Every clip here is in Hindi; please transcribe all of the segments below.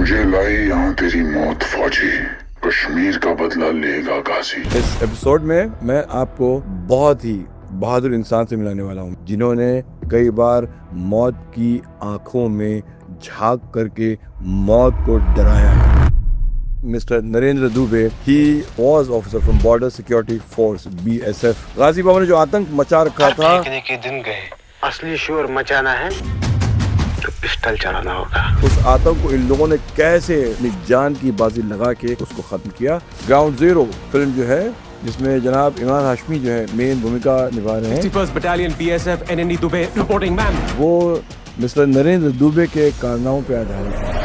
तुझे लाई यहाँ तेरी मौत फौजी, कश्मीर का बदला लेगा गाजी। इस एपिसोड में मैं आपको बहुत ही बहादुर इंसान से मिलाने वाला हूँ, जिन्होंने कई बार मौत की आंखों में झांक करके मौत को डराया है। Mister Narendra Dubey, he was officer from border security force BSF। गाजी बाबा ने जो आतंक मचा रखा था, देखने के दिन गए, असली शोर मचाना है तो पिस्टल चलाना होगा। उस आतंक को इन लोगों ने कैसे अपनी जान की बाजी लगा के उसको खत्म किया। ग्राउंड जीरो फिल्म जो है, जिसमें जनाब इमरान हाशमी जो है मेन भूमिका निभा रहे हैं। 61st Battalion BSF NNE Dubey reporting ma'am। वो मिस्टर नरेंद्र दुबे के कारनामों पे आधारित है।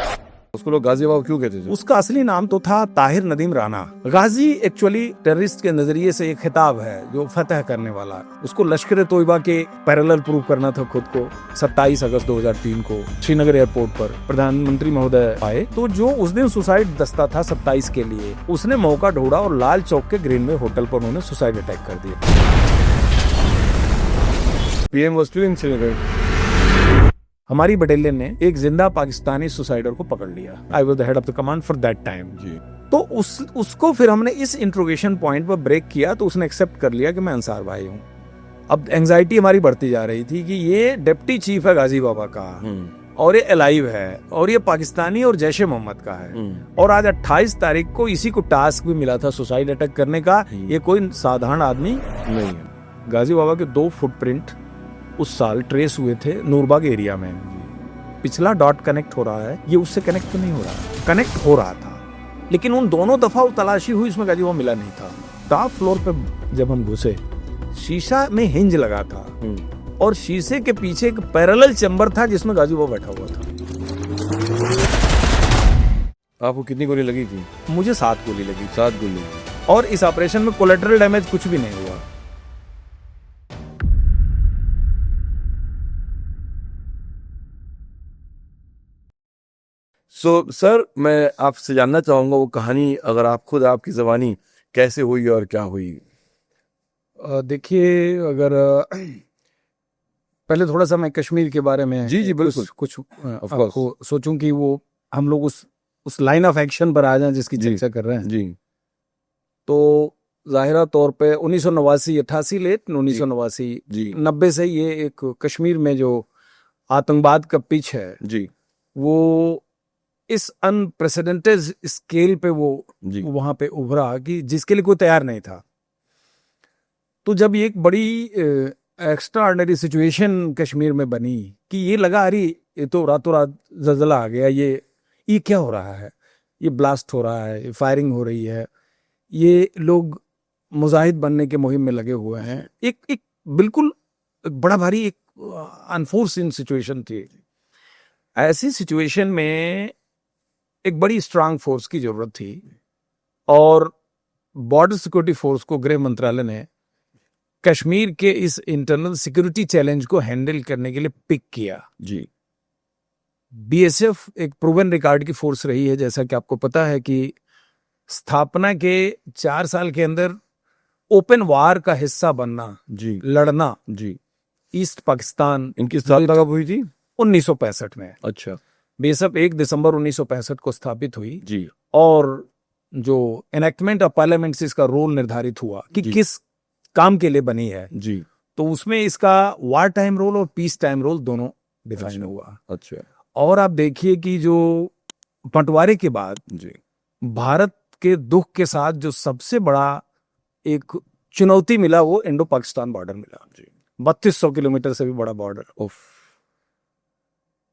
उसको लोग गाजी बाबा क्यों कहते थे? उसका असली नाम तो था ताहिर नदीम राणा। गाजी एक्चुअली टेररिस्ट के नजरिए से एक खिताब है जो फतह करने वाला। उसको लश्कर तोयबा के पैरेलल प्रूव करना था खुद को। 27 अगस्त 2003 को श्रीनगर एयरपोर्ट पर प्रधानमंत्री महोदय आए, तो जो उस दिन सुसाइड दस्ता था 27 के लिए, उसने मौका ढूंढा और लाल चौक के ग्रीन में होटल पर उन्होंने सुसाइड अटैक कर दिया। PM was still in Srinagar। हमारी बटालियन ने एक जिंदा पाकिस्तानी सुसाइडर को पकड़ लिया। आई was the head of the command for that time. तो उसको फिर हमने इस इंट्रोगेशन पॉइंट पर ब्रेक किया, तो उसने एक्सेप्ट कर लिया कि मैं अंसार भाई हूँ। अब एंजाइटी हमारी बढ़ती जा रही थी कि ये डिप्टी चीफ है गाजी बाबा का, और ये अलाइव है, और ये पाकिस्तानी और जैश ए मोहम्मद का है, और आज 28 तारीख को इसी को टास्क भी मिला था सुसाइड अटैक करने का। ये कोई साधारण आदमी नहीं है। गाजी बाबा के 2 फुटप्रिंट उस साल ट्रेस हुए थे नूरबाग एरिया में। पिछला डॉट कनेक्ट हो रहा है, ये उससे कनेक्ट तो नहीं हो रहा, कनेक्ट हो रहा था, लेकिन उन दोनों दफा तलाशी हुई, इसमें गाजी बाबा मिला नहीं था। टॉप फ्लोर पे जब हम घुसे, शीशा में हिंज लगा था और शीशे के पीछे एक पैरेलल चैम्बर था जिसमें गाजी बाबा बैठा हुआ था। आपको कितनी गोली लगी थी? मुझे 7 गोली लगी। 7 गोली। और इस ऑपरेशन में कोलेटरल डैमेज कुछ भी नहीं हुआ। सर, मैं आपसे जानना चाहूंगा वो कहानी, अगर आप खुद आपकी ज़बानी, कैसे हुई और क्या हुई? देखिए, अगर पहले थोड़ा सा मैं कश्मीर के बारे में जी बिल्कुल कुछ आपको सोचूं कि वो हम लोग उस लाइन ऑफ एक्शन पर आ जाएं जिसकी चर्चा कर रहे हैं। जी। तो जाहिरा तौर पे 1989 88 लेट 1989 90 से ये एक कश्मीर में जो आतंकवाद का पिच है जी, वो इस अनप्रेसिडेंटेड स्केल पे वो वहां पे उभरा कि जिसके लिए कोई तैयार नहीं था। तो जब एक बड़ी एक्स्ट्रा ऑर्डिनरी सिचुएशन कश्मीर में बनी कि ये लगा, अरे ये तो रातों रात जल्जला आ गया, ये क्या हो रहा है, ये ब्लास्ट हो रहा है, फायरिंग हो रही है, ये लोग मुजाहिद बनने के मुहिम में लगे हुए हैं। एक बिल्कुल बड़ा भारी एक अनफोर्सिन सिचुएशन थी। ऐसी सिचुएशन में एक बड़ी स्ट्रांग फोर्स की जरूरत थी, और बॉर्डर सिक्योरिटी फोर्स को गृह मंत्रालय ने कश्मीर के इस इंटरनल सिक्योरिटी चैलेंज को हैंडल करने के लिए पिक किया। जी। BSF एक प्रूवन रिकॉर्ड की फोर्स रही है। जैसा कि आपको पता है कि स्थापना के 4 साल के अंदर ओपन वार का हिस्सा बनना, जी, लड़ना, जी, ईस्ट पाकिस्तान। इनकी स्थापना कब हुई थी? 1965 में। अच्छा। BSF 1 दिसंबर 1965 को स्थापित हुई जी। और जो एनेक्टमेंट ऑफ पार्लियामेंट से इसका रोल निर्धारित हुआ कि किस काम के लिए बनी है। जी। तो उसमें इसका वार टाइम रोल और पीस टाइम रोल दोनों डिफाइन हुआ। अच्छा। और आप देखिए कि जो बंटवारे के बाद जी, भारत के दुख के साथ जो सबसे बड़ा एक चुनौती मिला, वो इंडो पाकिस्तान बॉर्डर मिला। जी, 3200 किलोमीटर से भी बड़ा बॉर्डर।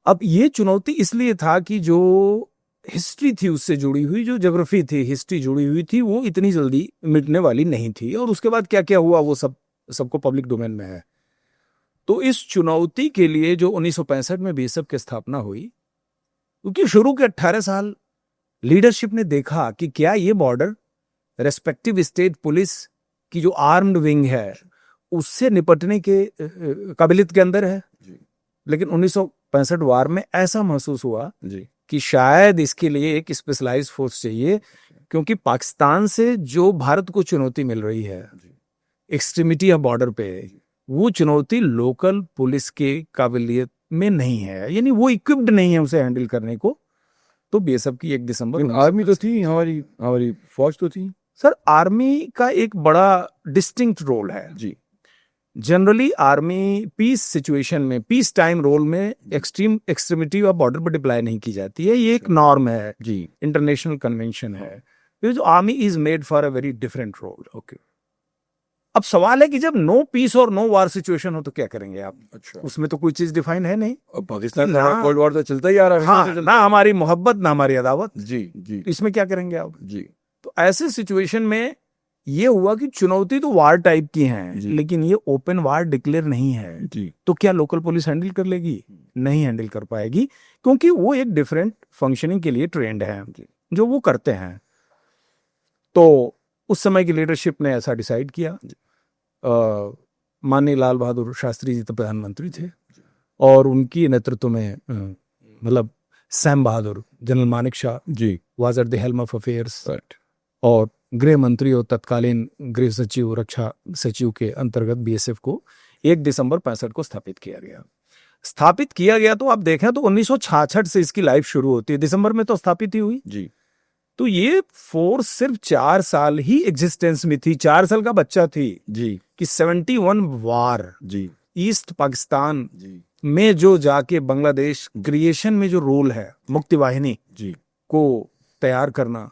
अब ये चुनौती इसलिए था कि जो हिस्ट्री थी उससे जुड़ी हुई, जो ज्योग्राफी थी, हिस्ट्री जुड़ी हुई थी, वो इतनी जल्दी मिटने वाली नहीं थी। और उसके बाद क्या क्या हुआ वो सबको पब्लिक डोमेन में है। तो इस चुनौती के लिए जो 1965 में BSF की स्थापना हुई, क्योंकि शुरू के 18 साल लीडरशिप ने देखा कि क्या ये बॉर्डर रेस्पेक्टिव स्टेट पुलिस की जो आर्म्ड विंग है उससे निपटने के काबिलियत के अंदर है। लेकिन 1965 वार में ऐसा महसूस हुआ कि शायद इसके लिए एक स्पेशलाइज्ड फोर्स चाहिए, क्योंकि पाकिस्तान से जो भारत को चुनौती मिल रही है एक्सट्रीमिटी ऑफ बॉर्डर पे, वो चुनौती लोकल पुलिस के काबिलियत में नहीं है, यानी वो इक्विप्ड नहीं है उसे हैंडल करने को। तो बीएसएफ की 1 दिसंबर लेकिन आर्मी तो थी, हमारी हमारी फौज तो थी। सर आर्मी का एक बड़ा डिस्टिंक्ट रोल है जी जनरली। आर्मी पीस सिचुएशन में, पीस टाइम रोल में एक्सट्रीमिटी और बॉर्डर पर डिप्लॉय नहीं की जाती है, ये एक नॉर्म है, जी इंटरनेशनल कन्वेंशन है। जो army is made for a very different role. Okay. अब सवाल है कि जब नो पीस और नो वार सिचुएशन हो तो क्या करेंगे आप? अच्छा, उसमें तो कोई चीज डिफाइन है नहीं। अब पाकिस्तान ना- का कोल्ड वॉर तो चलता ही आ रहा है, हाँ, हमेशा से ना हमारी मोहब्बत ना हमारी अदावत, जी जी इसमें क्या करेंगे आप? जी तो ऐसे सिचुएशन में ये हुआ कि चुनौती तो वार टाइप की है, जी। लेकिन ये ओपन वार डिक्लेयर नहीं है। जी तो क्या लोकल पुलिस हैंडल कर लेगी? नहीं हैंडल कर पाएगी, क्योंकि वो एक डिफरेंट फंक्शनिंग के लिए ट्रेंड है जो वो करते हैं। तो उस समय की लीडरशिप ने ऐसा डिसाइड किया। माननीय लाल बहादुर शास्त्री जी तो प्रधानमंत्री थे और उनकी नेतृत्व में मतलब Sam Bahadur, general Manekshaw ji was at the helm of affairs, right. और गृह मंत्री और तत्कालीन गृह सचिव, रक्षा सचिव के अंतर्गत बीएसएफ को 1 दिसंबर 65 को स्थापित किया गया। तो आप देखें तो 1966 से इसकी लाइफ शुरू होती है, दिसंबर में तो स्थापित ही हुई। जी तो ये फोर्स सिर्फ 4 साल ही एग्जिस्टेंस में थी, 4 साल का बच्चा थी जी कि 71 वार जी ईस्ट पाकिस्तान जी में जो जाके बांग्लादेश क्रिएशन में जो रोल है, मुक्ति वाहिनी जी को तैयार करना,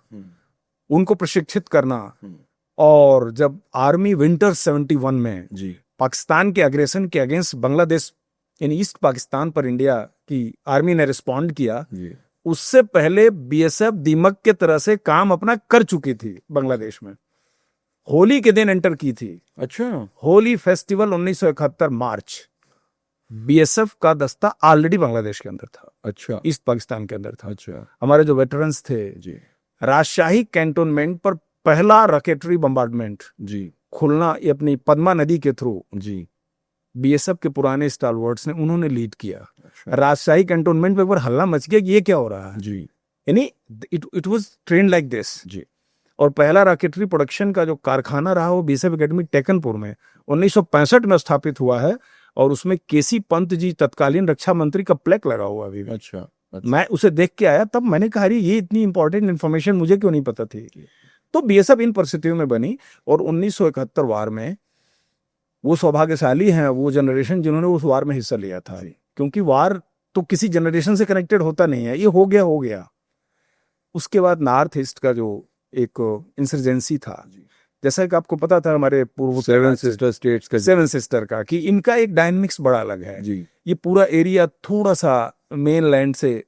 उनको प्रशिक्षित करना, हम्म। और जब आर्मी विंटर 71 में जी पाकिस्तान के अग्रेशन के अगेंस्ट बांग्लादेश इन ईस्ट पाकिस्तान पर इंडिया की आर्मी ने रिस्पॉन्ड किया, जी उससे पहले बीएसएफ दीमक के तरह से काम अपना कर चुकी थी बांग्लादेश में। होली के दिन एंटर की थी। अच्छा होली फेस्टिवल 1971 मार्च, बीएसएफ का दस्ता ऑलरेडी बांग्लादेश के अंदर था, अच्छा ईस्ट पाकिस्तान के अंदर था। अच्छा हमारे जो वेटरन्स थे, जी राजशाही कैंटोनमेंट पर पहला रॉकेटरी बम्बार्डमेंट जी खुलना ये अपनी पद्मा नदी के थ्रू जी बीएसएफ के पुराने स्टालवर्ड्स ने उन्होंने लीड किया। अच्छा राजशाही कैंटोनमेंट पे एक बार हल्ला मच गया कि ये क्या हो रहा है, जी यानी it was train like this. जी और पहला रॉकेटरी प्रोडक्शन का जो कारखाना रहा वो बीएसएफ एकेडमी टेकनपुर में 1965 में स्थापित हुआ है, और उसमें केसी पंत जी तत्कालीन रक्षा मंत्री का प्लेक लगा हुआ अभी भी। अच्छा मैं उसे देख के आया, तब मैंने कहा ये इतनी इंपॉर्टेंट इन्फॉर्मेशन मुझे क्यों नहीं पता थी। तो बीएसएफ इन परिस्थितियों में बनी, और 1971 वार में वो सौभाग्यशाली हैं वो जनरेशन जिन्होंने उस वार में हिस्सा लिया था, क्योंकि वार तो किसी जनरेशन से कनेक्टेड होता नहीं है, ये हो गया। उसके बाद नॉर्थ ईस्ट का जो एक इंसर्जेंसी था, जैसा कि आपको पता था हमारे पूर्व सेवन सिस्टर स्टेट्स का सेवन सिस्टर का, कि इनका एक डायनामिक्स बड़ा अलग है। जी ये पूरा एरिया थोड़ा सा मेन लैंड से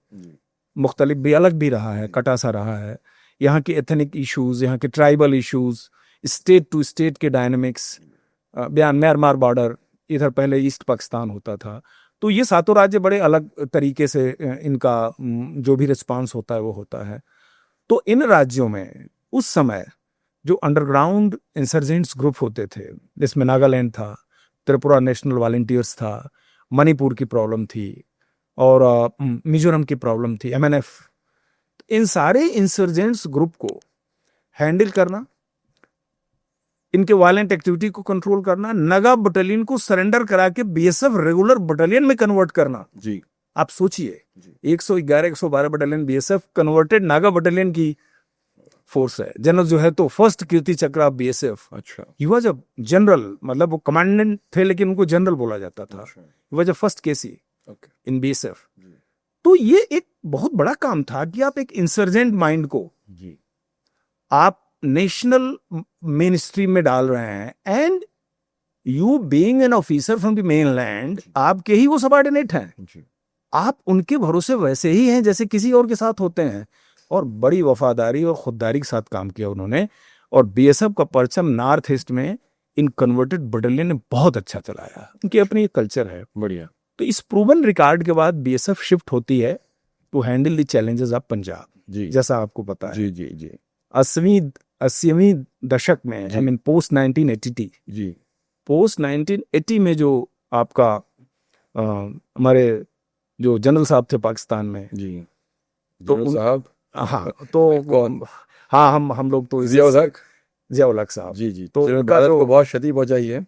मुख्तलिफ भी, अलग भी रहा है, कटा सा रहा है। यहाँ के एथनिक इश्यूज, यहाँ के tribal issues, state to state के डायनामिक्स, म्यांमार बॉर्डर, इधर पहले ईस्ट पाकिस्तान होता था। तो ये सातों राज्य बड़े अलग तरीके से इनका जो भी रिस्पांस होता है वो होता है। तो इन राज्यों में उस समय जो अंडरग्राउंड इंसर्जेंट्स ग्रुप होते थे, जिसमें नागालैंड था, त्रिपुरा नेशनल वॉलंटियर्स था, मणिपुर की प्रॉब्लम थी, और मिजोरम की प्रॉब्लम थी, एमएनएफ। इन सारे इंसर्जेंट्स ग्रुप को हैंडल करना, इनके वायलेंट एक्टिविटी को कंट्रोल करना, नगा बटालियन को सरेंडर करा के बीएसएफ रेगुलर बटालियन में कन्वर्ट करना। जी आप सोचिए 111 112 battalion BSF converted Naga battalion की फोर्स है। जनरल जो है तो फर्स्ट कीर्ति चक्र ऑफ बीएसएफ, अच्छा ही वाज अ जनरल, मतलब वो कमांडेंट थे लेकिन उनको जनरल बोला जाता था। ही वाज अ फर्स्ट केसी ओके इन बीएसएफ। तो ये एक बहुत बड़ा काम था कि आप एक इंसर्जेंट माइंड को जी आप नेशनल मेन स्ट्रीम में डाल रहे हैं, and you being an officer from the mainland, आपके ही वो सबऑर्डिनेट हैं, जी आप उनके भरोसे वैसे ही हैं जैसे किसी और के साथ होते हैं। और बड़ी वफादारी और खुददारी के साथ काम किया उन्होंने, और बीएसएफ का परचम नॉर्थ ईस्ट में इन कन्वर्टेड बटालियन ने बहुत अच्छा चलाया। उनकी अपनी एक कल्चर है। बढ़िया। तो इस प्रूवन रिकॉर्ड के बाद बीएसएफ शिफ्ट होती है to handle the challenges of Punjab, जी जैसा आपको पता है। जी जी जी 80वीं दशक में, आई मीन पोस्ट 1980, जी पोस्ट 1980 में जो आपका हमारे जो जनरल साहब थे पाकिस्तान में, जी तो जनरल साहब, हाँ तो कौन? हाँ हम लोग तो जियाउल हक। जियाउल हक साहब, जी जी, तो तो उनका भारत जो- को बहुत क्षति पहुंचाई है।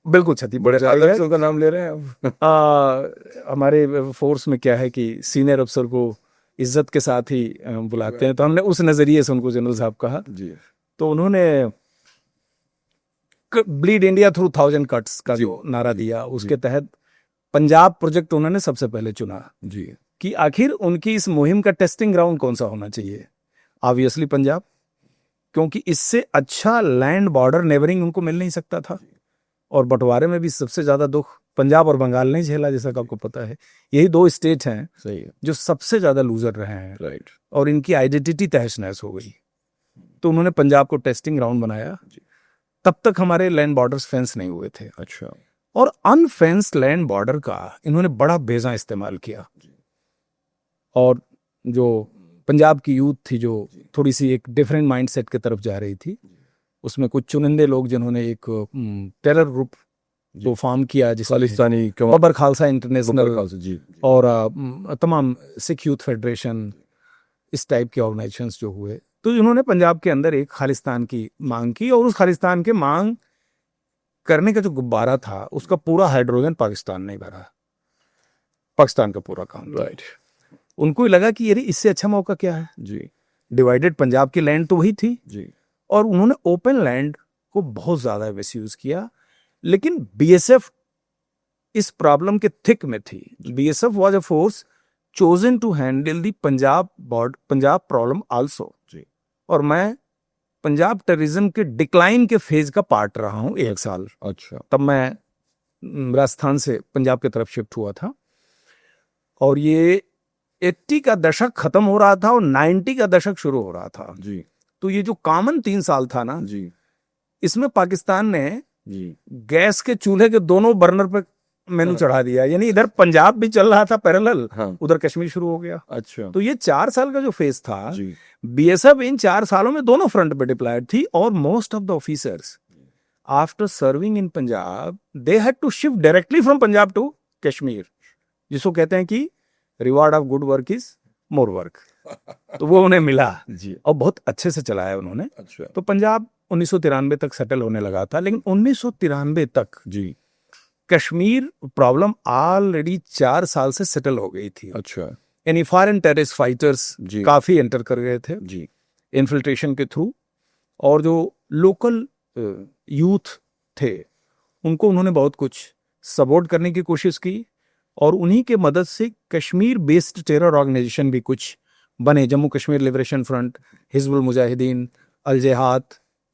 बिल्कुल क्षति बड़े पहुंचाई अलग है। से उनका नाम ले रहे हैं आप। हमारे फोर्स में क्या है कि सीनियर अफसर को इज्जत के साथ ही बुलाते हैं, तो हमने उस नजरिए से उनको जनरल साहब कहा। जी तो उन्होंने ब्लीड इंडिया थ्रू 1000 कट्स का जो नारा दिया, उसके तहत पंजाब प्रोजेक्ट उन्होंने सबसे पहले चुना जी कि आखिर उनकी इस मुहिम का टेस्टिंग ग्राउंड कौन सा होना चाहिए। ऑब्वियसली पंजाब, क्योंकि इससे अच्छा लैंड बॉर्डर नेबरिंग उनको मिल नहीं सकता था, और बंटवारे में भी सबसे ज्यादा दुख पंजाब और बंगाल ने झेला, जैसा कि आपको पता है। यही दो स्टेट हैं सही है, जो सबसे ज्यादा लूजर रहे हैं, राइट। और इनकी आइडेंटिटी तहस नहस हो गई। तो उन्होंने पंजाब को टेस्टिंग ग्राउंड बनाया। तब तक हमारे लैंड बॉर्डर्स फेंस नहीं हुए थे, अच्छा, और अनफेंस्ड लैंड बॉर्डर का इन्होंने बड़ा बेजा इस्तेमाल किया। और जो पंजाब की यूथ थी, जो थोड़ी सी एक डिफरेंट माइंडसेट की तरफ जा रही थी, उसमें कुछ चुनिंदे लोग जिन्होंने एक टेरर ग्रुप जो फॉर्म किया, जिस खालिस्तानी बबर खालसा इंटरनेशनल जी और तमाम सिख यूथ फेडरेशन, इस टाइप के ऑर्गेनाइजेशंस जो हुए, तो इन्होंने पंजाब के अंदर एक खालिस्तान की मांग की, और उस खालिस्तान के मांग करने का जो गुब्बारा था, उसका पूरा हाइड्रोजन पाकिस्तान ने भरा, पाकिस्तान का पूरा काम, राइट। उनको ही लगा कि यार इससे अच्छा मौका क्या है। जी डिवाइडेड पंजाब की लैंड तो वही थी, जी और उन्होंने ओपन लैंड को बहुत ज्यादा मिसयूज किया। लेकिन बीएसएफ इस प्रॉब्लम के थिक में थी। BSF was a force chosen to handle the Punjab problem also. और मैं पंजाब टेररिज्म के डिक्लाइन के फेज का पार्ट रहा हूं 1 साल। अच्छा, तब मैं राजस्थान से पंजाब की तरफ शिफ्ट हुआ था, और ये 80 का दशक खत्म हो रहा था और 90 का दशक शुरू हो रहा था जी तो ये जो कॉमन 3 साल था ना, जी इसमें पाकिस्तान ने जी गैस के चूल्हे के दोनों बर्नर पे मेनू चढ़ा दिया। यानी इधर पंजाब भी चल रहा था पैरेलल, हाँ, उधर कश्मीर शुरू हो गया। अच्छा, तो ये 4 साल का जो फेज था, जी बीएसएफ इन 4 सालों में दोनों फ्रंट पे डिप्लॉयड थी, और most of the officers after serving in Punjab they had to shift directly from Punjab to Kashmir, जिसको कहते हैं कि reward of good work is more work. तो वो उन्हें मिला, जी, और बहुत अच्छे से चलाया उन्होंने। अच्छा, तो पंजाब 1993 तक सेटल होने लगा था, लेकिन 1993 तक जी, कश्मीर प्रॉब्लम ऑलरेडी 4 साल से सेटल हो गई थी। अच्छा, यानी फॉरेन टेररिस्ट फाइटर्स जी, काफी एंटर कर गए थे जी, इन्फिल्ट्रेशन के थ्रू, और जो लोकल यूथ थे उनको उन्होंने बहुत कुछ सपोर्ट करने की कोशिश की, और उन्हीं के मदद से कश्मीर बेस्ड टेरर ऑर्गेनाइजेशन भी कुछ बने। जम्मू कश्मीर लिबरेशन फ्रंट, हिजबुल मुजाहिदीन, अल जिहाद,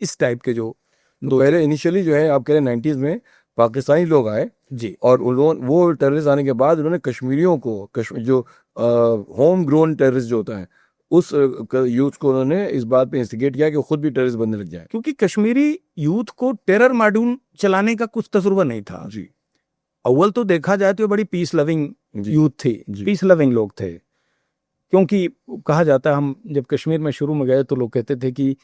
इस टाइप के जो तो पहले इनिशियली जो है आप कह रहे हैं 90s में पाकिस्तानी लोग आए, जी, और उन्होंने वो टेररिस्ट आने के बाद उन्होंने कश्मीरियों को जो होम ग्रोन टेररिस्ट जो होता है उस यूथ को उन्होंने इस बात पे इंस्टिगेट किया कि वो खुद भी टेररिस्ट बनने लग जाए। क्योंकि कश्मीरी यूथ को टेरर मॉड्यूल चलाने का कुछ तजुर्बा नहीं था। जी, अव्वल तो देखा जाए तो बड़ी पीस लविंग जी, यूथ थी, जी, पीस लविंग लोग थे। क्योंकि कहा जाता है, हम जब कश्मीर में शुरू में गए तो लोग कहते थे कि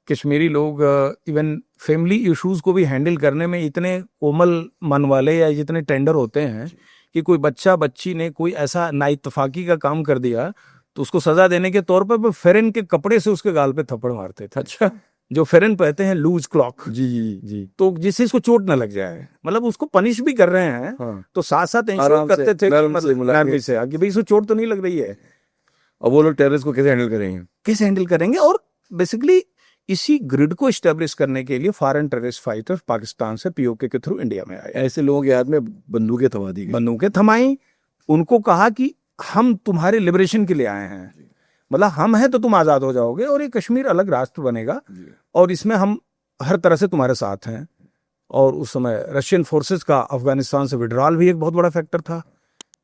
कश्मीरी लोग इवन फैमिली इश्यूज को भी हैंडल करने में इतने कोमल मन वाले या जितने टेंडर होते हैं कि कोई बच्चा बच्ची ने कोई ऐसा नाइतफाकी का काम कर दिया तो उसको सजा देने के तौर पर फेरन के कपड़े से उसके गाल पे थप्पड़ मारते थे। अच्छा, जो फेरन पहनते हैं लूज क्लॉक, जी जी जी, तो जिससे इसको चोट ना लग जाए, मतलब उसको पनिश भी कर रहे हैं, हाँ, तो साथ साथ आराम इंश्योर से, करते थे कि नरम से मुलाकात। नरमी से कि भाई इसको चोट तो नहीं लग रही है। अब वो लोग टेररिस्ट को कैसे हैंडल करेंगे? कैसे हैंडल करेंगे? और बेसिकली इसी ग्रिड को एस्टेब्लिश करने के लिए फॉरेन टेररिस्ट फाइटर पाकिस्तान से पीओके के थ्रू इंडिया में आए। ऐसे लोगों के हाथ में बंदूकें थमा दी गई। बंदूकें थमाई, उनको कहा कि हम तुम्हारे लिबरेशन के लिए आए हैं, मतलब हम हैं तो तुम आजाद हो जाओगे, और ये कश्मीर अलग राष्ट्र बनेगा, और इसमें हम हर तरह से तुम्हारे साथ हैं। और उस समय रशियन फोर्सेस का अफगानिस्तान से विड्रॉल भी एक बहुत बड़ा फैक्टर था,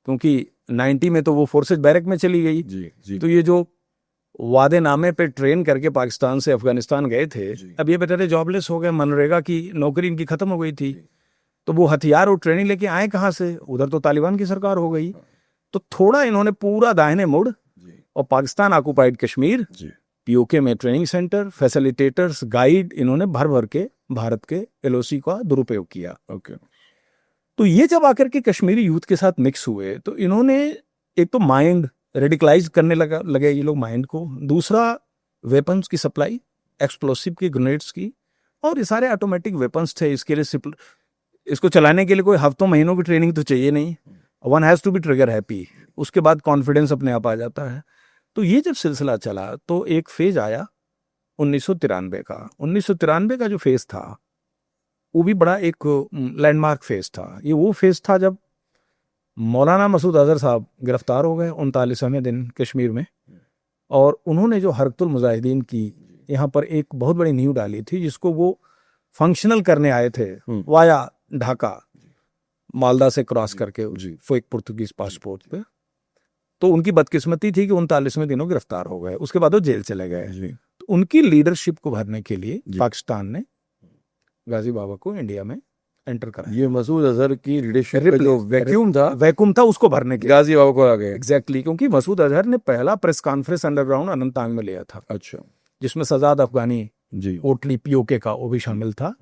क्योंकि 90 में तो वो फोर्सेस बैरक में चली गई। जी जी, तो ये जो वादे नामे पे ट्रेन करके पाकिस्तान से अफगानिस्तान गए थे, अब ये बेचारे जॉबलेस हो गए, मनरेगा की नौकरी इनकी खत्म हो गई थी, तो वो हथियार और ट्रेनिंग लेके आए कहाँ से? उधर तो तालिबान की सरकार हो गई। तो थोड़ा इन्होंने पूरा दाहिने मुड़, और पाकिस्तान ऑक्युपाइड कश्मीर, पीओके में ट्रेनिंग सेंटर, फैसिलिटेटर्स, गाइड, इन्होंने भर भर के भारत के एलओसी का दुरुपयोग किया। ओके, तो ये जब आकर के कश्मीरी यूथ के साथ मिक्स हुए तो इन्होंने एक तो माइंड रेडिकलाइज करने लगे ये लोग माइंड को, दूसरा वेपन्स की सप्लाई, एक्सप्लोसिव की, ग्रेनेड्स की, और ये सारे ऑटोमेटिक वेपन्स थे। इसके लिए इसको चलाने के लिए कोई हफ्तों महीनों की ट्रेनिंग तो चाहिए नहीं, one has to be trigger happy, उसके बाद कॉन्फिडेंस अपने आप आ जाता है। तो ये जब सिलसिला चला तो एक फेज आया 1993 का। 1993 का जो फेज था वो भी बड़ा एक लैंडमार्क फेज था। ये वो फेज था जब मौलाना मसूद अजहर साहब गिरफ्तार हो गए 39वें दिन कश्मीर में, और उन्होंने जो हरकतुल मुजाहिदीन की यहाँ पर एक बहुत बड़ी नींव डाली थी, जिसको वो फंक्शनल करने आए थे वाया ढाका, मालदा से क्रॉस करके वो एक पुर्तगीज पासपोर्ट पे। तो उनकी बदकिस्मती थी कि 39वें दिनों गिरफ्तार हो गए, उसके बाद वो जेल चले गए। तो उनकी लीडरशिप को भरने के लिए पाकिस्तान ने गाजी बाबा को इंडिया में एंटर करा। ये मसूद अजहर की लीडरशिप का जो वैक्यूम था उसको भरने के लिए गाजी बाबा को आ गए। एग्जैक्टली, क्योंकि मसूद अजहर ने पहला प्रेस कॉन्फ्रेंस अंडरग्राउंड अनंतनाग में लिया था। अच्छा। जिसमें सजाद अफगानी जी ओटली पीओके का वो भी शामिल था,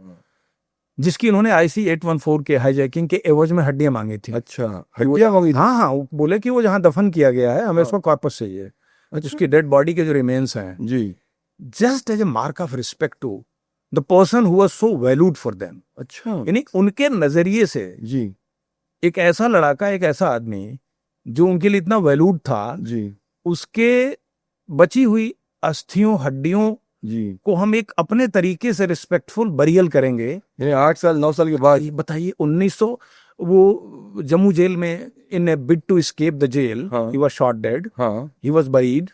जिसकी उन्होंने IC 814 के हाईजैकिंग के एवज में हड्डियां मांगी थी। अच्छा, हड्डियां मांगी थी? हाँ, वो बोले कि वो जहां दफन किया गया है हमें उसका कॉर्पस चाहिए। उसकी डेड बॉडी के जो रिमेन्स हैं जी, just as a mark of respect to the person who was so valued for them. अच्छा, यानी उनके नजरिए से जी, एक ऐसा लड़ाका, एक ऐसा आदमी जो उनके लिए इतना वैल्यूड था, जी, उसके बची हुई अस्थियों हड्डियों जी, को हम एक अपने तरीके से रिस्पेक्टफुल बरियल करेंगे। यानी 8 साल 9 साल के बाद। ये बताइए 1900 वो जम्मू जेल में in a bid to escape the jail he was shot dead, he was buried.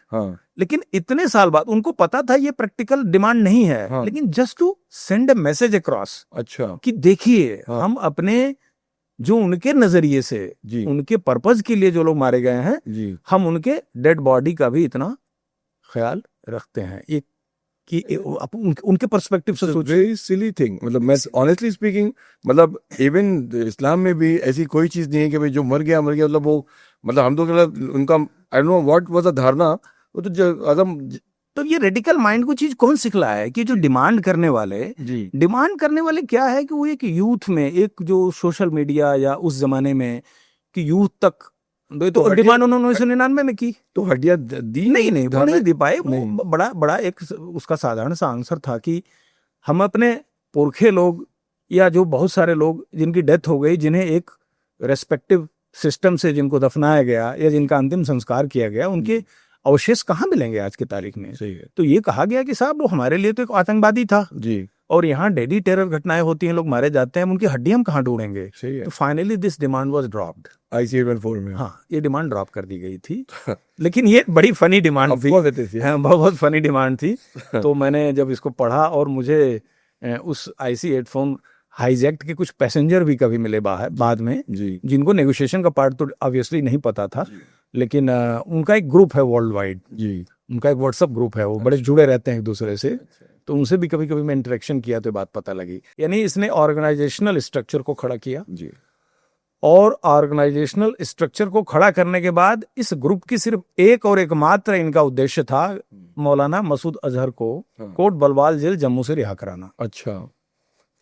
लेकिन इतने साल बाद उनको पता था ये प्रैक्टिकल डिमांड नहीं है, लेकिन just to send a message across, अच्छा, कि देखिए हम अपने जो उनके नजरिए से उनके पर्पज के लिए जो लोग मारे गए हैं जी, हम उनके डेड बॉडी का भी इतना ख्याल रखते हैं। एक कि उनके पर्सपेक्टिव से सोचिए। Very silly thing. मतलब मैं ऑनेस्टली स्पीकिंग, मतलब इवन इस्लाम में भी ऐसी कोई चीज नहीं है कि भाई जो मर गया मतलब वो, मतलब हम तो उनका I don't know what was the धारणा, वो तो आदम। तो ये रेडिकल माइंड को चीज कौन सिखलाया है कि जो डिमांड करने वाले क्या है कि वो एक यूथ में, एक जो सोशल मीडिया या उस जमाने में कि यूथ तक तो डिमांड उन्होंने 1999 में की, तो हड्डियां दी नहीं वो नहीं दे पाए। वो बड़ा एक उसका साधारण सा आंसर था कि हम अपने पुरखे लोग या जो बहुत सारे लोग जिनकी डेथ हो गई, जिन्हें एक रेस्पेक्टिव सिस्टम से जिनको दफनाया गया या जिनका अंतिम संस्कार किया गया, उनके अवशेष कहाँ मिलेंगे आज की तारीख में। सही है। तो ये कहा गया कि साहब वो हमारे लिए तो एक आतंकवादी था जी, और यहाँ डेडी टेरर घटनाएं होती हैं, लोग मारे जाते हैं, उनकी हड्डियां हम कहाँ ढूंढेंगे। सही है। तो finally this demand was dropped IC 814 में। हाँ, ये डिमांड ड्रॉप कर दी गई थी। लेकिन ये बड़ी फनी डिमांड थी, बहुत फनी डिमांड थी। तो मैंने जब इसको पढ़ा और मुझे उस IC 814 हाईजैक्ट के कुछ पैसेंजर भी कभी मिले बाद में जी, जिनको नेगोशिएशन का पार्ट तो ऑब्वियसली नहीं पता था, लेकिन उनका एक ग्रुप है वर्ल्ड वाइड जी, उनका एक व्हाट्सएप ग्रुप है, वो बड़े जुड़े रहते हैं एक दूसरे से। तो उनसे भी कभी कभी मैं इंटरेक्शन किया तो बात पता लगी। यानी इसने ऑर्गेनाइजेशनल स्ट्रक्चर को खड़ा किया जी, और ऑर्गेनाइजेशनल स्ट्रक्चर को खड़ा करने के बाद इस ग्रुप की सिर्फ एक और एकमात्र इनका उद्देश्य था मौलाना मसूद अजहर को कोट बलवाल जेल जम्मू से रिहा कराना। अच्छा,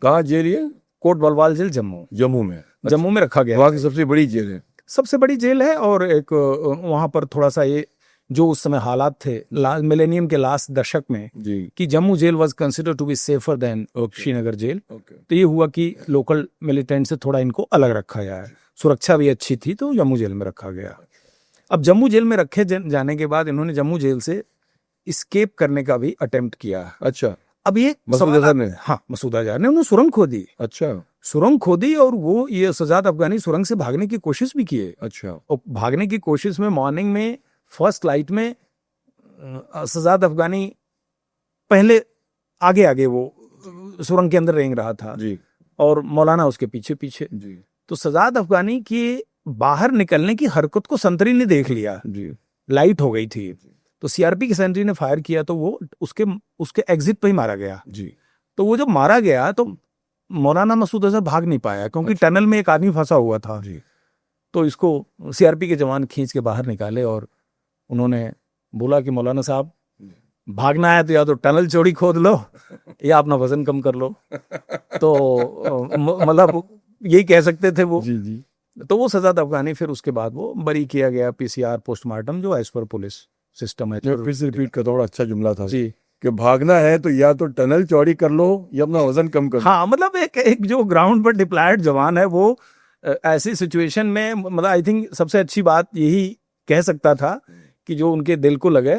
कहाँ जेल है? कोट बलवाल जेल जम्मू में जम्मू में रखा गया। वहाँ की सबसे बड़ी जेल है। सबसे बड़ी जेल है, और एक वहां पर थोड़ा सा ये जो उस समय हालात थे मिलेनियम के लास्ट दशक में जी, कि Jammu jail was considered to be safer than Srinagar jail. तो ये हुआ कि लोकल मिलिटेंट से थोड़ा इनको अलग रखा गया है, सुरक्षा भी अच्छी थी तो जम्मू जेल में रखा गया। अब जम्मू जेल में रखे जाने के बाद इन्होंने जम्मू जेल से एस्केप करने का भी अटेम्प्ट किया। अच्छा, अब ये मसूद अजहर ने? हाँ, मसूद अजहर ने उन्होंने सुरंग खोदी। अच्छा, सुरंग खोदी और वो ये सजाद अफगानी सुरंग से भागने की कोशिश भी किए। अच्छा, और भागने की कोशिश में मॉर्निंग में फर्स्ट लाइट में सजाद अफगानी पहले आगे वो सुरंग के अंदर रेंग रहा था जी, और मौलाना उसके पीछे जी, तो सजाद अफगानी की बाहर निकलने की हरकत को संतरी ने देख लिया, जी, लाइट हो गई थी, तो सीआरपी के सेंट्री ने फायर किया तो वो उसके एग्जिट पे ही मारा गया जी। तो वो जब मारा गया तो मौलाना मसूद अजहर भाग नहीं पाया क्योंकि टनल में एक आदमी फंसा हुआ था जी। तो इसको सीआरपी के जवान खींच के बाहर निकाले और उन्होंने बोला कि मौलाना साहब भागना है तो या तो टनल चौड़ी खोद लो या अपना वजन कम कर लो। तो मतलब यही कह सकते थे वो। जी जी। तो वो सजाद अफगानी फिर उसके बाद वो बरी किया गया पीसीआर पोस्टमार्टम जो एज पर पुलिस सिस्टम है। फिर से रिपीट कर, थोड़ा अच्छा जुमला था जी कि भागना है तो या तो टनल चौड़ी कर लो या अपना वजन कम कर लो। हाँ, मतलब एक जो ग्राउंड पर डिप्लॉयड जवान है वो ऐसी सिचुएशन में मतलब आई थिंक सबसे अच्छी बात यही कह सकता था कि जो उनके दिल को लगे।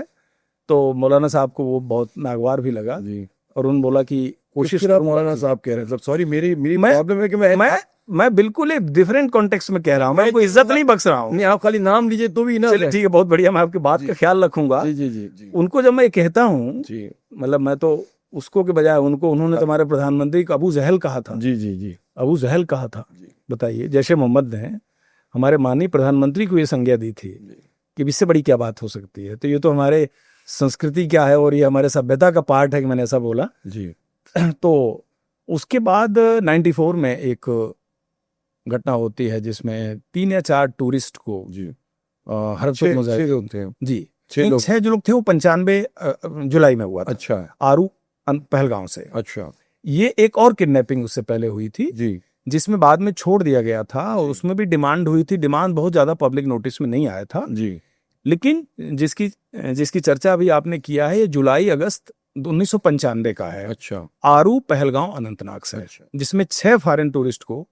तो मौलाना साहब को वो बहुत नागवार भी लगा जी। और उन्होंने बोला कि कोशिश फिर आप मौलाना साहब कह रहे हैं, सॉरी मेरी प्रॉब्लम है कि मैं बिल्कुल एक डिफरेंट कॉन्टेक्स्ट में कह रहा हूँ, मैं आपको इज्जत नहीं बख्श रहा हूँ। नहीं, आप खाली नाम लीजिए तो भी ना। चलिए ठीक है, बहुत बढ़िया, मैं आपकी बात का ख्याल रखूंगा। जी जी जी जी उनको जब मैं कहता हूँ, जी मतलब मैं तो उसको के बजाय उनको, उन्होंने तो हमारे प्रधानमंत्री को अबू जहल कहा था। जी जी जी अबू जहल कहा था। बताइए, जैसे मोहम्मद ने हमारे माननीय प्रधानमंत्री को ये संज्ञा दी थी कि इससे बड़ी क्या बात हो सकती है। तो ये तो हमारे संस्कृति क्या है और ये हमारे सभ्यता का पार्ट है कि मैंने ऐसा बोला। जी। तो उसके बाद 94 में एक घटना होती है जिसमें 3 या 4 टूरिस्ट को जी हरकत छह लोग थे। जी 6 जो लोग थे वो 95 जुलाई में हुआ था। अच्छा आरू पहलगांव से। अच्छा ये एक और किडनैपिंग उससे पहले हुई थी जी जिसमें बाद में छोड़ दिया गया था और उसमें भी डिमांड हुई थी। डिमांड बहुत ज्यादा पब्लिक नोटिस में नहीं आया था जी। लेकिन जिसकी चर्चा अभी आपने किया है ये जुलाई अगस्त 1995 का है। अच्छा आरू पहलगांव अनंतनाग से, अच्छा जिसमें 6 फॉरेन टूरिस्ट को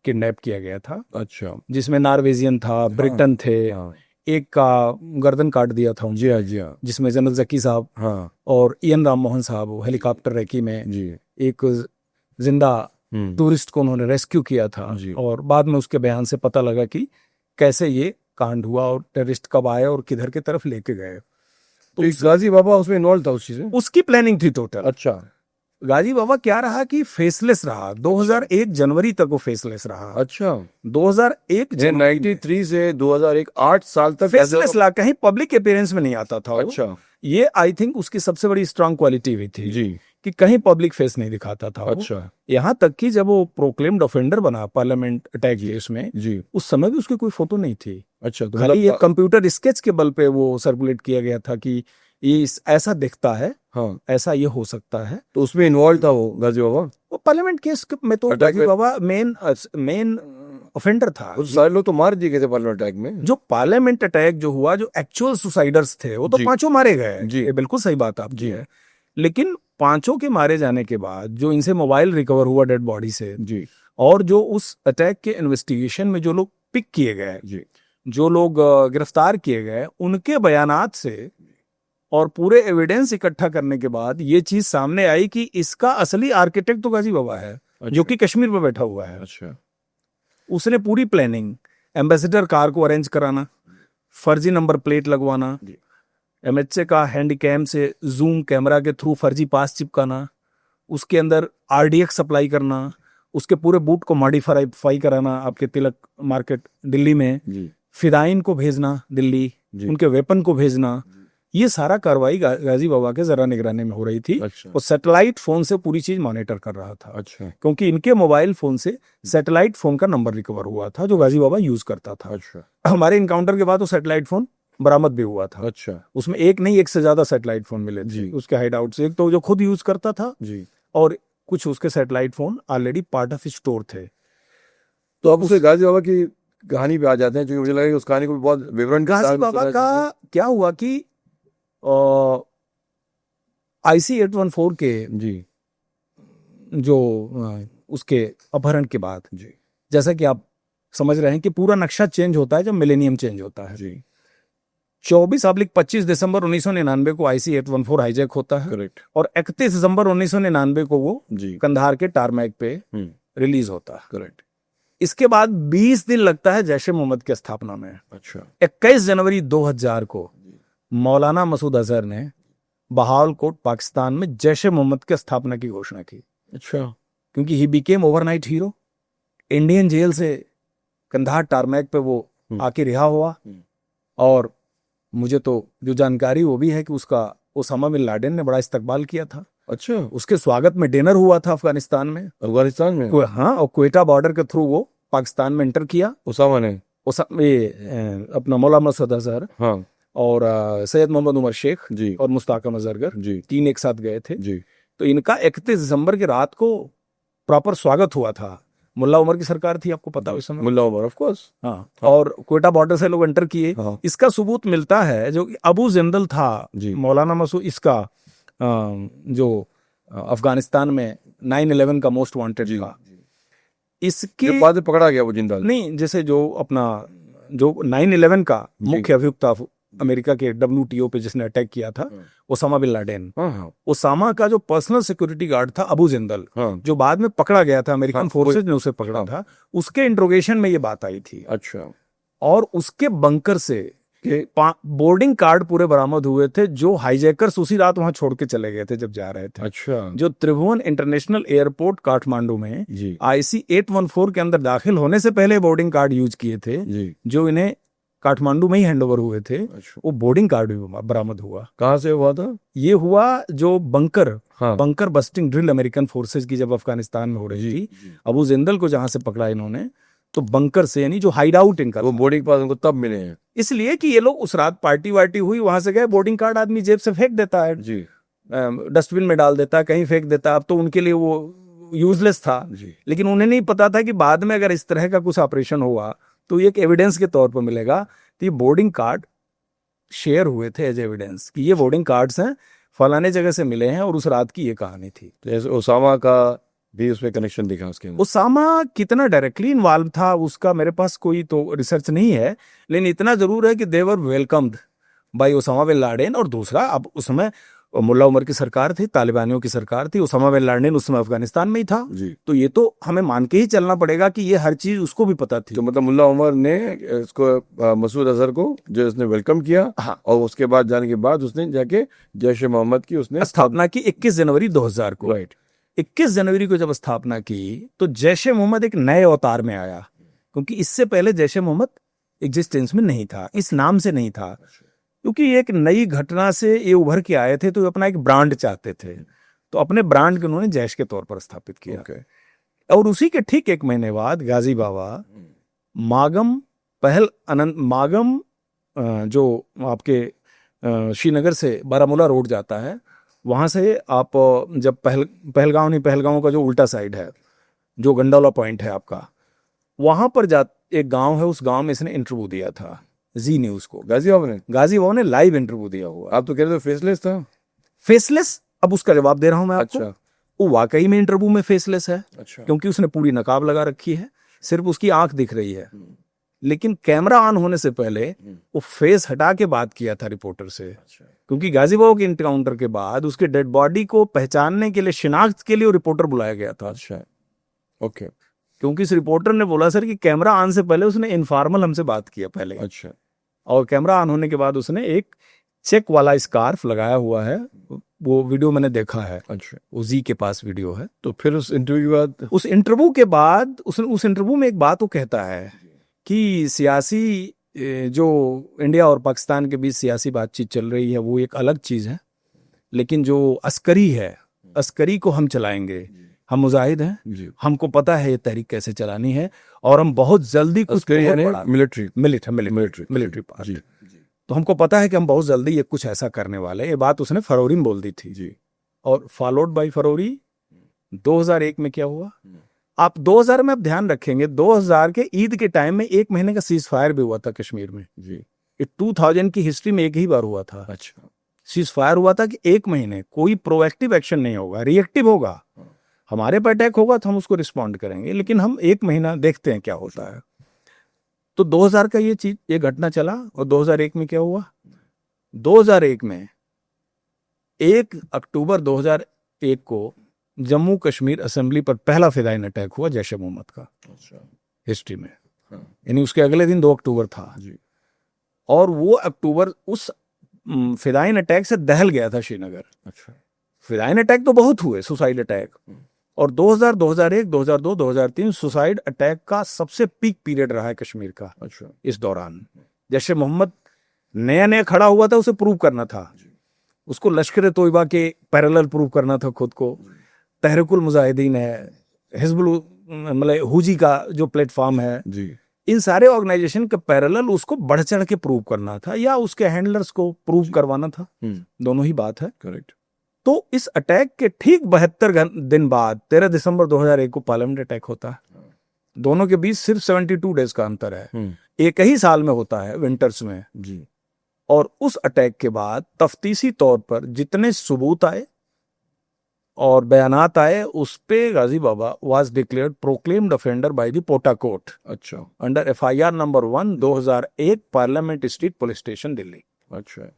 किडनैप किया गया था। अच्छा जिसमें नॉर्वेजियन था, ब्रिटेन थे, हाँ एक का गर्दन काट दिया था जी हाँ जी हाँ जिसमें जनरल जकी साहब हाँ और इयन राम मोहन साहब वो हेलीकॉप्टर रेकी में जी एक जिंदा टूरिस्ट को उन्होंने रेस्क्यू किया था। जी। और बाद में उसके बयान से पता लगा कि कैसे ये कांड हुआ और टेररिस्ट कब आए और किधर की तरफ लेके गए। तो एक गाजी बाबा उसमें इन्वॉल्व था उस चीज में। उसकी प्लानिंग थी टोटल। अच्छा गाजी बाबा क्या रहा कि फेसलेस रहा। 2001 जनवरी तक वो फेसलेस रहा। अच्छा 2001 93 से 2001 8 साल तक फेसलेस ला, कहीं पब्लिक अपीयरेंस में नहीं आता था वो। अच्छा ये आई थिंक उसकी सबसे बड़ी स्ट्रांग क्वालिटी हुई थी जी कि कहीं पब्लिक फेस नहीं दिखाता था वो। अच्छा यहाँ तक कि जब वो प्रोक्लेम्ड ऑफेंडर बना पार्लियामेंट अटैक केस में, जी उस समय भी उसकी कोई फोटो नहीं थी। अच्छा तो खाली ये कंप्यूटर स्केच के बल पे वो सर्कुलेट किया गया था कि ये ऐसा दिखता है, हाँ ऐसा ये हो सकता है। तो उसमें इन्वॉल्व था वो गाजी बाबा। वो पार्लियामेंट केस में तो अटैक गाजी में- बाबा मेन ऑफेंडर था। वो सारे लोग तो मार दिए गए थे पार्लियामेंट अटैक में। जो पार्लियामेंट अटैक जो हुआ, जो एक्चुअल सुसाइडर्स थे वो तो जी। 5 मारे गए। जी। ये बिल्कुल सही बात आपकी है। लेकिन 5 के मारे जाने के बाद जो इनसे मोबाइल रिकवर हुआ डेड बॉडी से, जी और जो उस अटैक के इन्वेस्टिगेशन में जो लोग पिक किए गए, जी जो लोग गिरफ्तार किए गए, उनके बयानात से और पूरे एविडेंस इकट्ठा करने के बाद ये चीज सामने आई कि इसका असली आर्किटेक्ट तो गाजी बाबा है, जो कि कश्मीर में बैठा हुआ है। अच्छा उसने पूरी प्लानिंग, एम्बेसडर कार को अरेंज कराना, फर्जी नंबर प्लेट लगवाना, एमएचए का हैंडीकैम से जूम कैमरा के थ्रू फर्जी पास चिपकाना, उसके अंदर आरडीएक्स सप्लाई करना, उसके पूरे बूट को मॉडिफाई कराना आपके तिलक मार्केट दिल्ली में, जी फिदाइन को भेजना दिल्ली, उनके वेपन को भेजना, ये सारा कार्रवाई गाजी बाबा के जरा निगरानी में हो रही थी। अच्छा वो सैटेलाइट फोन से पूरी चीज मॉनिटर कर रहा था, अच्छा क्योंकि इनके मोबाइल फोन से सैटेलाइट फोन का नंबर रिकवर हुआ था जो गाजी बाबा यूज करता था। अच्छा हमारे इनकाउंटर के बाद वो सैटेलाइट फोन बरामद भी हुआ था। अच्छा उसमें एक नहीं, एक से ज्यादा सैटेलाइट फोन मिले थे जी। उसके हाइड आउट से। एक तो जो खुद यूज करता था जी। और कुछ उसके satellite phone already part of store थे। तो अब उससे गाजी बाबा की कहानी पे आ जाते हैं, क्योंकि मुझे लगा कि उस कहानी को भी बहुत विवरण के गाजी साथ बाबा सुना का चाहिए। क्या हुआ कि IC-814 के जी जो उसके अपहरण के बाद, जी जैसा कि आप समझ रहे हैं कि पूरा नक्शा चेंज होता है जब मिलेनियम चेंज होता है। जी 24/25 दिसंबर 1999 को IC-814 हाईजैक होता है करेक्ट और 31 दिसंबर 1999 को वो जी कंधार के टारमैक पे रिलीज होता है। करेक्ट इसके बाद 20 दिन लगता है जैश ए मोहम्मद की स्थापना में। अच्छा 21 जनवरी 2000 को मौलाना मसूद अजहर ने बहावलकोट पाकिस्तान में जैश ए मोहम्मद की स्थापना की घोषणा की, अच्छा क्योंकि he became overnight hero. Indian jail से कंधार टारमैक पे वो आके रिहा हुआ और मुझे तो जो जानकारी वो भी है कि उसका ओसामा बिन लादेन ने बड़ा इस्तकबाल किया था। अच्छा उसके स्वागत में डिनर हुआ था अफगानिस्तान में। अफगानिस्तान में हाँ, और क्वेटा बॉर्डर के थ्रू वो पाकिस्तान में एंटर किया। उसामा ने अपना मौलाना मसूद अजहर हाँ और सैयद मोहम्मद उमर शेख जी और मुश्ताक अहमद जरगर जी 3 एक साथ गए थे। जी तो इनका 31 दिसंबर की रात को प्रॉपर स्वागत हुआ था। मुल्ला उमर की सरकार थी, आपको पता है उस समय। मुल्ला उमर ऑफ कोर्स हाँ, और क्वेटा बॉर्डर से लोग एंटर किए। हाँ। इसका सबूत मिलता है जो कि अबू जिंदल था जी। मौलाना मसूद, इसका जो अफगानिस्तान में 9/11 का मोस्ट वांटेड था, इसके जब बाद में पकड़ा गया वो जिंदाल नहीं, जैसे जो अपना जो 9/11 का मुख्य अभियुक्त था अमेरिका के WTO पे जिसने अटैक किया था, ओसामा बिन लादेन। हाँ ओसामा का जो पर्सनल सिक्योरिटी गार्ड था अबू जिंदल, हाँ। जो बाद में पकड़ा गया था, अमेरिकन हाँ, फोर्सेज ने उसे पकड़ा था, उसके इंट्रोगेशन में ये बात आई थी। अच्छा। और उसके बंकर से बोर्डिंग कार्ड पूरे बरामद हुए थे, जो हाईजैकर्स उसी रात वहां छोड़ के चले गए थे जब जा रहे थे। अच्छा जो त्रिभुवन इंटरनेशनल एयरपोर्ट काठमांडू में जी IC 814 के अंदर दाखिल होने से पहले बोर्डिंग कार्ड यूज किए थे, जी। जो इन्हें काठमांडू में ही हैंडओवर हुए थे, अच्छा, वो बोर्डिंग कार्ड भी बरामद हुआ। कहाँ से हुआ था? ये हुआ जो बंकर हाँ। Bunker busting drill American forces की जब अफगानिस्तान में हो रही थी, अबू जिंदल को जहां से पकड़ा इन्होंने, तो बंकर से, यानी जो हाइड आउट इनका, वो बोर्डिंग पास उनको तब मिले हैं? इसलिए कि ये लोग उस रात पार्टी वार्टी हुई, वहां से गए, बोर्डिंग कार्ड आदमी जेब से फेंक देता है, जी डस्टबिन में डाल देता है, कहीं फेंक देता है। अब तो उनके लिए वो यूजलेस था, जी। लेकिन उन्हें नहीं पता था कि बाद में अगर इस तरह का कुछ ऑपरेशन हुआ तो ये एक एविडेंस के तौर पर मिलेगा। तो ये बोर्डिंग कार्ड शेयर हुए थे एज एविडेंस कि ये बोर्डिंग कार्ड्स हैं, फलाने जगह से मिले हैं, और उस रात की ये कहानी थी। जैसे ओसामा का भी उसमें कनेक्शन दिखा उसके अंदर। ओसामा कितना डायरेक्टली इन्वॉल्व था उसका मेरे पास कोई तो रिसर्च नहीं है, लेकिन इतना जरूर है कि they were welcomed by Osama bin Laden. और दूसरा, अब उसमें मुल्ला उमर की सरकार थी, तालिबानियों की सरकार थी, ओसामा बिन लादेन उस समय अफगानिस्तान में ही था, जी। तो ये तो हमें मान के ही चलना पड़ेगा कि ये हर चीज उसको भी पता थी। तो मतलब मुल्ला उमर ने इसको मसूद अजहर को जो इसने वेलकम किया, हाँ। और उसके बाद जाने के बाद उसने जाके जैश ए मोहम्मद की उसने स्थापना की 21 जनवरी 2000 को। राइट। 21 जनवरी को जब स्थापना की तो जैश ए मोहम्मद एक नए अवतार में आया, क्योंकि इससे पहले जैश ए मोहम्मद एग्जिस्टेंस में नहीं था, इस नाम से नहीं था, क्योंकि एक नई घटना से ये उभर के आए थे, तो अपना एक ब्रांड चाहते थे, तो अपने ब्रांड को उन्होंने जैश के तौर पर स्थापित किया। Okay. और उसी के ठीक एक महीने बाद गाजी बाबा मागम जो आपके श्रीनगर से बारामूला रोड जाता है, वहां से आप जब पहलगांव का जो उल्टा साइड है, जो गंडौला पॉइंट है आपका, वहां पर एक गांव है, उस गांव में इसने इंटरव्यू दिया था जी न्यूज को। गाजी बाबा ने लाइव इंटरव्यू दिया हुआ। आप तो कह रहे थे फेसलेस था। फेसलेस, अब उसका जवाब दे रहा हूं मैं आपको। अच्छा। वो वाकई में इंटरव्यू में फेसलेस है। अच्छा। क्योंकि उसने पूरी नकाब लगा रखी है, सिर्फ उसकी आंख दिख रही है, लेकिन कैमरा ऑन होने से पहले वो फेस हटा के बात किया था रिपोर्टर से। अच्छा। क्योंकि गाजी बाबा के इनकाउंटर के बाद उसके डेड बॉडी को पहचानने के लिए, शिनाख्त के लिए वो रिपोर्टर बुलाया गया था। अच्छा। ओके। क्योंकि इस रिपोर्टर ने बोला सर कि कैमरा ऑन से पहले उसने इनफॉर्मल हमसे बात किया पहले। अच्छा। और कैमरा ऑन होने के बाद उसने एक चेक वाला स्कार्फ लगाया हुआ है, वो वीडियो मैंने देखा है। अच्छा। वो जी के पास वीडियो है। तो फिर उस इंटरव्यू के बाद उस इंटरव्यू में एक बात वो कहता है कि सियासी, जो इंडिया और पाकिस्तान के बीच सियासी बातचीत चल रही है वो एक अलग चीज है, लेकिन जो अस्करी है, अस्करी को हम चलाएंगे, हम मुजाहिद हैं, हमको पता है ये तहरीक कैसे चलानी है, और हम बहुत जल्दी कुछ मिलिट्री पार्ट, तो हमको पता है कि हम बहुत जल्दी ये कुछ ऐसा करने वाले। ये बात उसने फरवरी में बोल दी थी जी। और फॉलोड बाय फरवरी 2001 में क्या हुआ, आप 2000 में आप ध्यान रखेंगे, 2000 के ईद के टाइम में 1 महीने का सीज फायर भी हुआ था कश्मीर में जी। ये 2000 की हिस्ट्री में एक ही बार हुआ था। अच्छा। सीज फायर हुआ था कि 1 महीने कोई प्रोएक्टिव एक्शन नहीं होगा, रिएक्टिव होगा, हमारे पर अटैक होगा तो हम उसको रिस्पॉन्ड करेंगे, लेकिन हम 1 महीना देखते हैं क्या होता है। तो 2000 का ये घटना चला। और 2001 में क्या हुआ, 2001 में 1 अक्टूबर 2001 को जम्मू कश्मीर असेंबली पर पहला फिदाइन अटैक हुआ जैश ए मोहम्मद का हिस्ट्री में। यानी उसके अगले दिन 2 अक्टूबर था जी। और वो अक्टूबर उस फिदाइन अटैक से दहल गया था श्रीनगर। अच्छा। फिदाइन अटैक तो बहुत हुए, सुसाइड अटैक, और 2000, 2001, 2002, 2003 सुसाइड अटैक का सबसे पीक पीरियड रहा है कश्मीर का। अच्छा। इस दौरान जैश ए मोहम्मद नया खड़ा हुआ था, उसे प्रूव करना था, उसको लश्कर तोयबा के पैरेलल प्रूव करना था खुद को। तहरीकुल मुजाहिदीन है, हिजबुल मतलब हुजी का जो प्लेटफॉर्म है जी, इन सारे ऑर्गेनाइजेशन के पैरेलल उसको बढ़ चढ़ के प्रूव करना था, या उसके हैंडलर्स को प्रूव करवाना था, दोनों ही बात है। करेक्ट। तो इस अटैक के ठीक 72 दिन बाद 13 दिसंबर 2001 को पार्लियामेंट अटैक होता है। दोनों के बीच सिर्फ 72 डेज का अंतर है, एक ही साल में होता है, विंटर्स में जी। और उस अटैक के बाद तफ्तीशी तौर पर जितने सबूत आए और बयानात आए, उस पे Ghazi Baba was declared proclaimed offender by the POTA court. अच्छा। Under FIR number 1 2001 parliament street police station Delhi. अच्छा,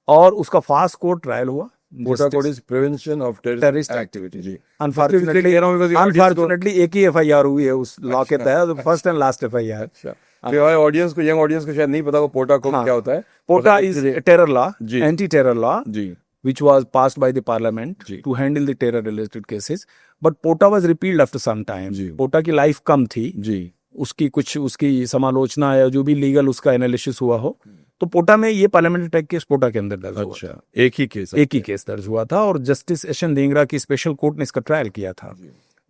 और उसका फास्ट कोर्ट ट्रायल हुआ। POTA code is prevention of terrorist activity. जी, अनफॉर्चुनेटली इसलिए कह रहा हूँ because ये अनफॉर्चुनेटली एक ही एफआईआर हुई है उस लॉ के तहत, फर्स्ट एंड लास्ट एफआईआर। अच्छा, तो हमारे ऑडियंस को, यंग ऑडियंस को शायद नहीं पता वो पोटा कोड हाँ। क्या होता है। पोटा इज टेरर लॉ, जी। एंटी टेरर लॉ, जी, which was passed by the parliament जी। to handle the terror related cases, but POTA was repealed after some time। जी। पोटा की लाइफ कम थी, जी, उसकी कुछ उसकी समालोचना या जो भी लीगल उसका एनालिसिस हुआ हो, तो पोटा में ये पार्लियामेंट अटैक केस पोटा के अंदर दर्ज हुआ अच्छा, था। एक ही केस, एक ही केस दर्ज हुआ था और जस्टिस एशन ढींगरा की स्पेशल कोर्ट ने इसका ट्रायल किया था,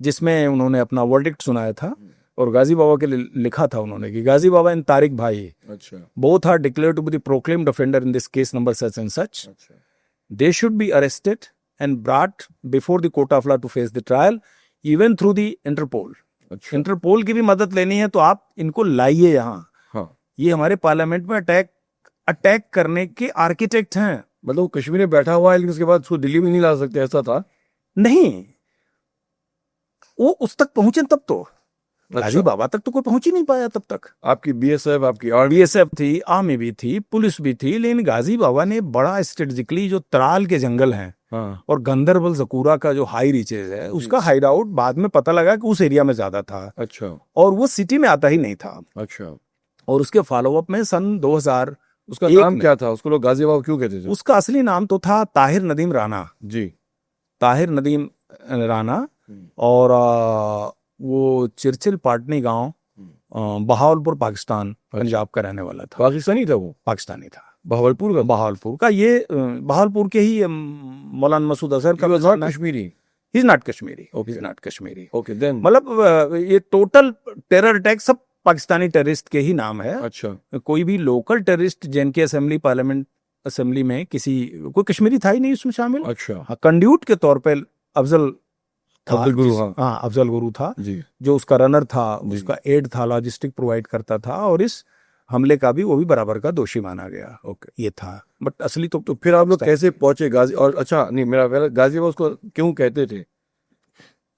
जिसमें उन्होंने अपना वर्डिक्ट सुनाया था और गाजी बाबा के लिए लिखा था उन्होंने कि गाजी बाबा एंड तारिक भाई अच्छा, both are declared to be the proclaimed offender in this case number such and such. अच्छा, They should be arrested and brought before the court of law to face the trial, even through the Interpol. अच्छा, इंटरपोल की भी मदद लेनी है तो आप इनको लाइए यहाँ। हाँ, ये हमारे पार्लियामेंट में अटैक करने के आर्किटेक्ट हैं। मतलब वो कश्मीर में बैठा हुआ है लेकिन उसके बाद उसको दिल्ली में नहीं ला सकते, ऐसा था? नहीं, वो उस तक पहुंचे तब तो, अच्छा। गाजी बाबा तक तो कोई पहुंच ही नहीं पाया तब तक। आपकी बीएसएफ, आपकी आर्मी, बीएसएफ थी, आर्मी भी थी, पुलिस भी थी, लेकिन गाजी बाबा ने बड़ा स्ट्रेटेजिकली जो त्राल के जंगल हैं हाँ, और गंदरबल जकूरा का जो हाई रीचेज है उसका हाइड आउट बाद में पता लगा कि उस एरिया में ज्यादा था अच्छा, और वो सिटी में आता ही नहीं था। अच्छा, और उसके फॉलोअप में सन 2000 उसका एक नाम में- क्या था? उसको लोग गाजी बाबा क्यों कहते थे? उसका असली नाम तो था ताहिर नदीम राणा। जी, ताहिर नदीम राणा, और वो चिरचिल पाटनी गांव, बहावलपुर पाकिस्तान, पंजाब का रहने वाला था। पाकिस्तानी था वो? पाकिस्तानी था, बहावलपुर का? बहावलपुर का। ये बहावलपुर के ही मौलाना मसूद अजहर का Kashmiri? He is not Kashmiri, Okay. He is not Kashmiri. Okay, then मतलब ये टोटल टेरर अटैक सब पाकिस्तानी टेररिस्ट के ही नाम है। अच्छा, कोई भी लोकल टेररिस्ट जिनके असेंबली पार्लियामेंट असेंबली में किसी कोई कश्मीरी था ही नहीं उसमें शामिल। अच्छा, हाँ, कंड्यूट के तौर पे अफजल था, अफजल गुरु, हाँ। हाँ अफजल गुरु था, जी, जो उसका रनर था, उसका एड था, लॉजिस्टिक प्रोवाइड करता था, और इस हमले का भी वो भी बराबर का दोषी माना गया। ओके। ये था, बट असली तो फिर आप लोग कैसे पहुंचे गाजी? और अच्छा नहीं, मेरा पहला गाजी बाबा उसको क्यों कहते थे?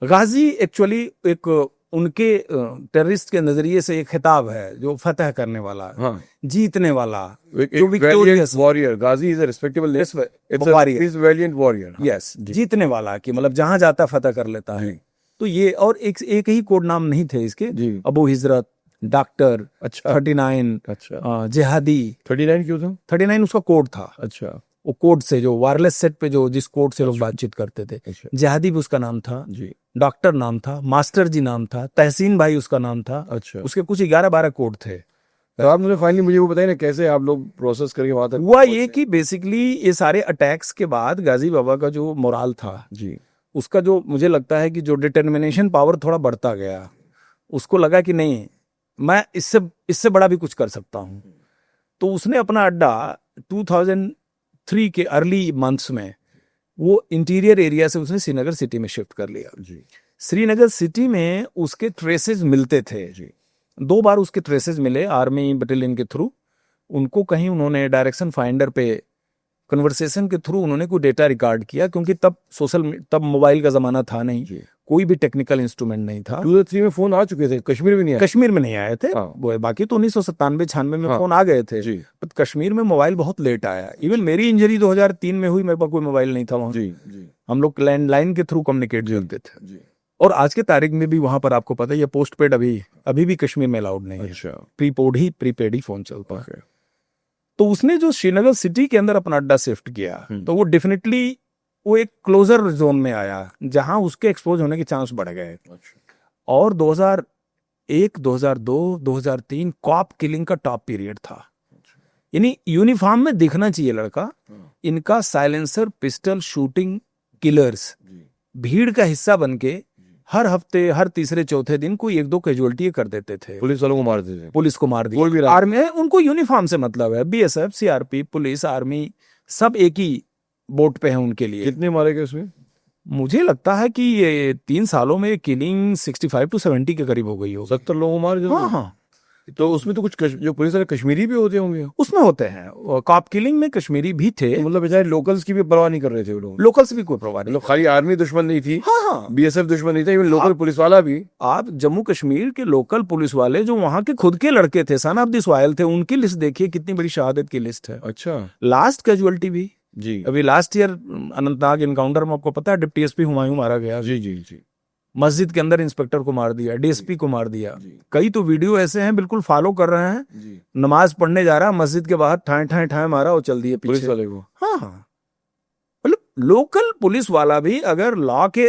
गाजी एक्चुअली एक उनके टेररिस्ट के नजरिए से एक खिताब है जो फतह करने वाला, हाँ, जीतने वाला, एक जो victorious warrior. Ghazi is a respectable Yes, warrior, is Valiant warrior. Yes, जीतने वाला, कि मतलब जहां जाता फतह कर लेता है। तो ये, और एक ही कोड नाम नहीं थे इसके, जी। अबू हिजरत, डॉक्टर, अच्छा, 39, अच्छा, जिहादी। 39 क्यों था? 39 उसका कोड था। अच्छा, वो कोड से, जो वायरलेस सेट पे जो जिस कोड से लोग बातचीत करते थे, अच्छा, जिहादी भी उसका नाम था, जी, डॉक्टर नाम था, मास्टर जी नाम था, तहसीन भाई उसका नाम था। अच्छा। उसके कुछ 11-12 कोड थे। तो आप मुझे फाइनली मुझे वो बताइए ना, कैसे आप लोग प्रोसेस करके वहां तक हुआ ये कि बेसिकली ये सारे अटैक्स के बाद गाजी बाबा का जो मोराल था, जी, उसका जो मुझे लगता है कि जो डिटर्मिनेशन पावर थोड़ा बढ़ता गया, उसको लगा कि नहीं, मैं इससे बड़ा भी कुछ कर सकता हूं। तो उसने अपना अड्डा 2003 के अर्ली मंथ्स में वो इंटीरियर एरिया से उसने श्रीनगर सिटी में शिफ्ट कर लिया। जी, श्रीनगर सिटी में उसके ट्रेसेस मिलते थे। जी, 2 बार उसके ट्रेसेस मिले आर्मी बटालियन के थ्रू। उनको कहीं उन्होंने डायरेक्शन फाइंडर पे कन्वर्सेशन के थ्रू उन्होंने कोई डेटा रिकॉर्ड किया, क्योंकि तब मोबाइल का जमाना था नहीं, जी। कोई भी टेक्निकल इंस्ट्रूमेंट नहीं था। 2003 में फोन आ चुके थे, कश्मीर में नहीं आए? कश्मीर में नहीं आए थे, हाँ। वो बाकी तो 1997-96 में हाँ। फोन आ गए थे। जी, बट कश्मीर में मोबाइल बहुत लेट आया। इवन मेरी इंजरी 2003 में हुई, मेरे पास कोई मोबाइल नहीं था वहाँ। जी, जी, हम लोग लैंडलाइन के थ्रू कम्युनिकेट करते थे। जी, और आज के तारीख में भी वहां पर आपको पता है ये पोस्ट पेड अभी भी कश्मीर में अलाउड नहीं है। अच्छा, प्रीपेड ही फोन चलता है। ओके, तो उसने जो श्रीनगर सिटी के अंदर अपना अड्डा शिफ्ट किया, तो वो डेफिनेटली वो एक क्लोजर जोन में आया जहां उसके एक्सपोज होने के चांस बढ़ गए। अच्छा, और 2001, 2002, 2003 कॉप किलिंग का टॉप पीरियड था। यानी यूनिफॉर्म में दिखना चाहिए लड़का, इनका साइलेंसर पिस्टल शूटिंग किलर्स भीड़ का हिस्सा बन के हर हफ्ते, हर तीसरे चौथे दिन कोई 1-2 कैजुअलिटी कर देते थे। पुलिस वालों को मारते थे? पुलिस को मार कोई भी दिया। आर्मी, उनको यूनिफॉर्म से मतलब है, बीएसएफ, सीआरपी, पुलिस, आर्मी सब एक ही बोट पे है उनके लिए। कितने मारे गए उसमें? मुझे लगता है कि ये 3 सालों में किलिंग 65 to 70 के करीब हो गई होगी। 70 लोगों को मारे? हाँ हाँ, तो उसमें तो कुछ जो पुलिस वाले कश्मीरी भी होते होंगे, उसमें होते हैं, कॉप किलिंग में कश्मीरी भी थे, तो मतलब बेचारे लोकल्स की भी परवाह नहीं कर रहे थे वो लोग। लोकल से भी कोई परवाह नहीं। मतलब खाली आर्मी दुश्मन नहीं थी, हाँ हाँ, बीएसएफ दुश्मन नहीं था, इवन लोकल पुलिस वाला भी। आप जम्मू कश्मीर के लोकल पुलिस वाले जो वहां के खुद के लड़के थे, सन ऑफ द सॉइल थे, उनकी लिस्ट देखिए कितनी बड़ी शहादत की लिस्ट है। अच्छा लास्ट कैजुअलिटी भी जी अभी लास्ट ईयर अनंतनाग इनकाउंटर में आपको पता है डिप्टी एसपी हुमायूं मारा गया, जी जी जी मस्जिद के अंदर इंस्पेक्टर को मार दिया, डीएसपी को मार दिया। कई तो वीडियो ऐसे हैं बिल्कुल फॉलो कर रहे हैं, जी नमाज पढ़ने जा रहा है मस्जिद के बाहर, ठाए ठाए ठाए मारा और चल दिए पुलिस पीछे। वाले को। हाँ हाँ, मतलब लोकल पुलिस वाला भी अगर लॉ के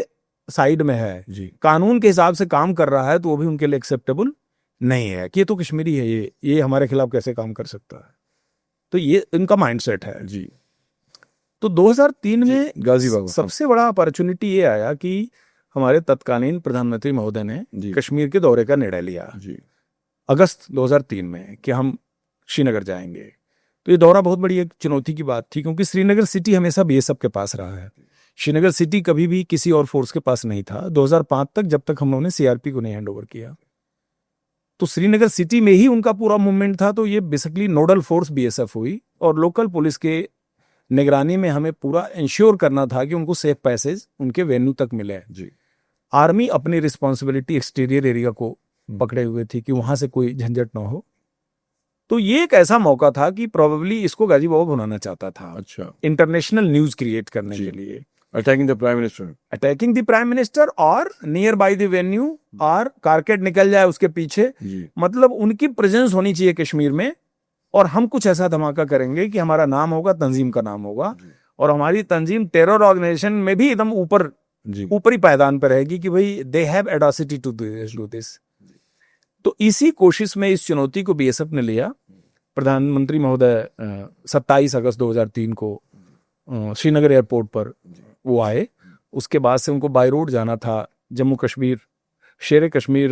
साइड में है, जी कानून के हिसाब से काम कर रहा है, तो वो भी उनके लिए एक्सेप्टेबल नहीं है कि ये तो कश्मीरी है, ये हमारे खिलाफ कैसे काम कर सकता है। तो ये इनका माइंडसेट है। जी तो 2003 में गाजीबाग सबसे बड़ा अपॉर्चुनिटी ये आया कि हमारे तत्कालीन प्रधानमंत्री महोदय ने जी कश्मीर के दौरे का निर्णय लिया जी अगस्त 2003 में कि हम श्रीनगर जाएंगे। तो ये दौरा बहुत बड़ी एक चुनौती की बात थी, क्योंकि श्रीनगर सिटी हमेशा बीएसएफ के पास रहा है। श्रीनगर सिटी कभी भी किसी और फोर्स के पास नहीं था 2005 तक, जब तक हम लोगों ने सीआरपी को नहीं हैंड ओवर किया। तो श्रीनगर सिटी में ही उनका पूरा मूवमेंट था। तो ये बेसिकली नोडल फोर्स बीएसएफ हुई, और लोकल पुलिस के निगरानी में हमें पूरा इंश्योर करना था कि उनको सेफ पैसेज उनके वेन्यू तक मिले। जी आर्मी अपनी रिस्पॉन्सिबिलिटी एक्सटीरियर एरिया को पकड़े हुए थी कि वहां से कोई झंझट ना हो। तो ये एक ऐसा मौका था कि प्रोबेबली इसको गाजी बाबा बनाना चाहता था, अच्छा इंटरनेशनल न्यूज क्रिएट करने जी। के लिए, attacking the prime minister. Attacking the prime minister और नियर बाय द वेन्यू, और कारकेट निकल जाए उसके पीछे। जी मतलब उनकी प्रेजेंस होनी चाहिए कश्मीर में, और हम कुछ ऐसा धमाका करेंगे कि हमारा नाम होगा, तंजीम का नाम होगा, और हमारी तंजीम टेरर ऑर्गेनाइजेशन में भी एकदम ऊपर जी ऊपरी पायदान पर रहेगी कि भाई they have audacity to do this. तो इसी कोशिश में इस चुनौती को बीएसएफ ने लिया। प्रधानमंत्री महोदय 27 अगस्त 2003 को श्रीनगर एयरपोर्ट पर वो आए। उसके बाद से उनको बाय रोड जाना था Jammu Kashmir, Sher Kashmir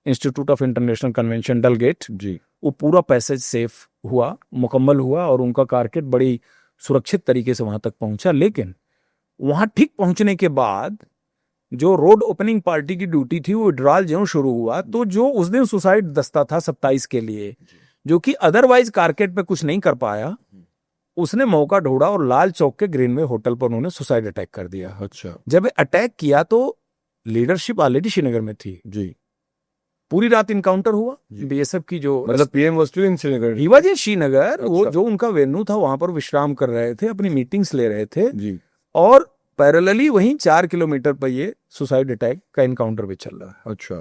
institute of international convention Dalgate. जी वो पूरा पैसेज सेफ हुआ, मुकम्मल हुआ, और उनका कारकेट बड़ी सुरक्षित तरीके से वहां तक पहुंचा। लेकिन वहां ठीक पहुंचने के बाद जो रोड ओपनिंग पार्टी की ड्यूटी थी, वो विड्रॉल ज्यों शुरू हुआ, तो जो उस दिन सुसाइड दस्ता था 27 के लिए, जो कि अदरवाइज कारकेट पे कुछ नहीं कर पाया, उसने मौका ढूंढा और लाल चौक के ग्रीनवे होटल पर उन्होंने सुसाइड अटैक कर दिया। अच्छा जब अटैक किया तो लीडरशिप ऑलरेडी श्रीनगर में थी। जी पूरी रात इनकाउंटर हुआ। बीएसएफ की जो मतलब PM was still in Srinagar. He was in Srinagar. वो अच्छा। जो उनका वेन्यू था वहां पर विश्राम कर रहे थे, अपनी मीटिंग्स ले रहे थे, जी और पैरेलली वहीं 4 किलोमीटर पर ये सुसाइड अटैक का इनकाउंटर भी चल रहा है। अच्छा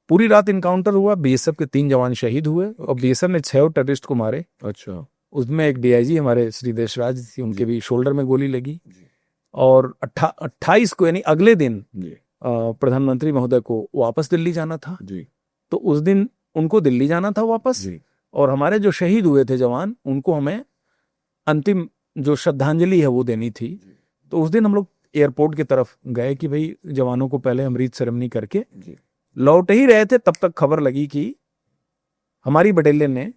पूरी रात इनकाउंटर हुआ। बीएसएफ के 3 जवान शहीद हुए, और बीएसएफ ने 6 टेररिस्ट को मारे। अच्छा उसमें एक डीआईजी हमारे श्री देशराज थी, उनके भी शोल्डर में गोली लगी। और 28 को यानी अगले दिन जी प्रधानमंत्री महोदय को वापस दिल्ली जाना था। जी तो उस दिन उनको दिल्ली जाना था वापस, जी और हमारे जो शहीद हुए थे जवान, उनको हमें अंतिम जो श्रद्धांजलि है वो देनी थी। तो उस दिन हम लोग एयरपोर्ट की तरफ गए कि भाई जवानों को पहले अमृत सेरेमनी करके जी लौट ही रहे थे, तब तक खबर लगी कि हमारी बटालियन ने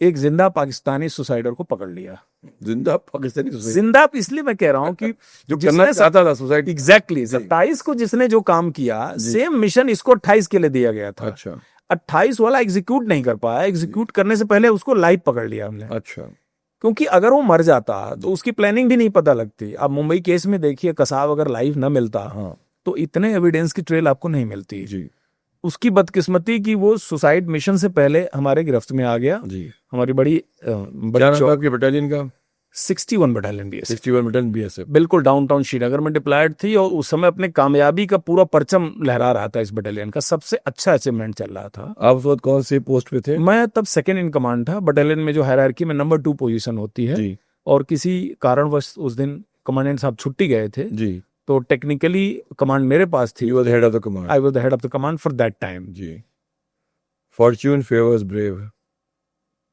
एक जिंदा पाकिस्तानी सुसाइडर को पकड़ लिया। जिंदा पाकिस्तानी सुसाइड जिंदा इसलिए मैं कह रहा हूं कि जो करना चाहता था सुसाइड। एग्जैक्टली 27 को जिसने जो काम किया, सेम मिशन इसको 28 के लिए दिया गया था। अच्छा 28 वाला एग्जीक्यूट नहीं कर पाया, एग्जीक्यूट करने से पहले उसको लाइव पकड़ लिया हमने। अच्छा क्योंकि अगर वो मर जाता तो उसकी प्लानिंग भी नहीं पता लगती। अब मुंबई केस में देखिए, कसाब अगर लाइव न मिलता हाँ तो इतने एविडेंस की ट्रेल आपको नहीं मिलती। जी उसकी बदकिस्मती कि वो सुसाइड मिशन से पहले हमारे गिरफ्त में आ गया। जी हमारी बड़ी क्या नाम था आपके बटालियन का? 61 बटालियन बीएसएफ 61 बटालियन बीएसएफ। बिल्कुल डाउनटाउन श्रीनगर में डिप्लॉयड थी, और उस समय अपने कामयाबी का पूरा परचम लहरा रहा था। इस बटालियन का सबसे अच्छा अचीवमेंट चल रहा था। आप उस वक्त कौन से पोस्ट पे थे? मैं तब सेकंड इन कमांड था। बटालियन में जो हायरार्की में नंबर 2 पोजीशन होती है, जी और किसी कारणवश उस दिन कमांडेंट साहब छुट्टी गए थे, जी तो टेक्निकली कमांड मेरे पास थी। You were the head of the command. I was the head of the command for that time. जी फॉर्च्यून फेवर्स ब्रेव,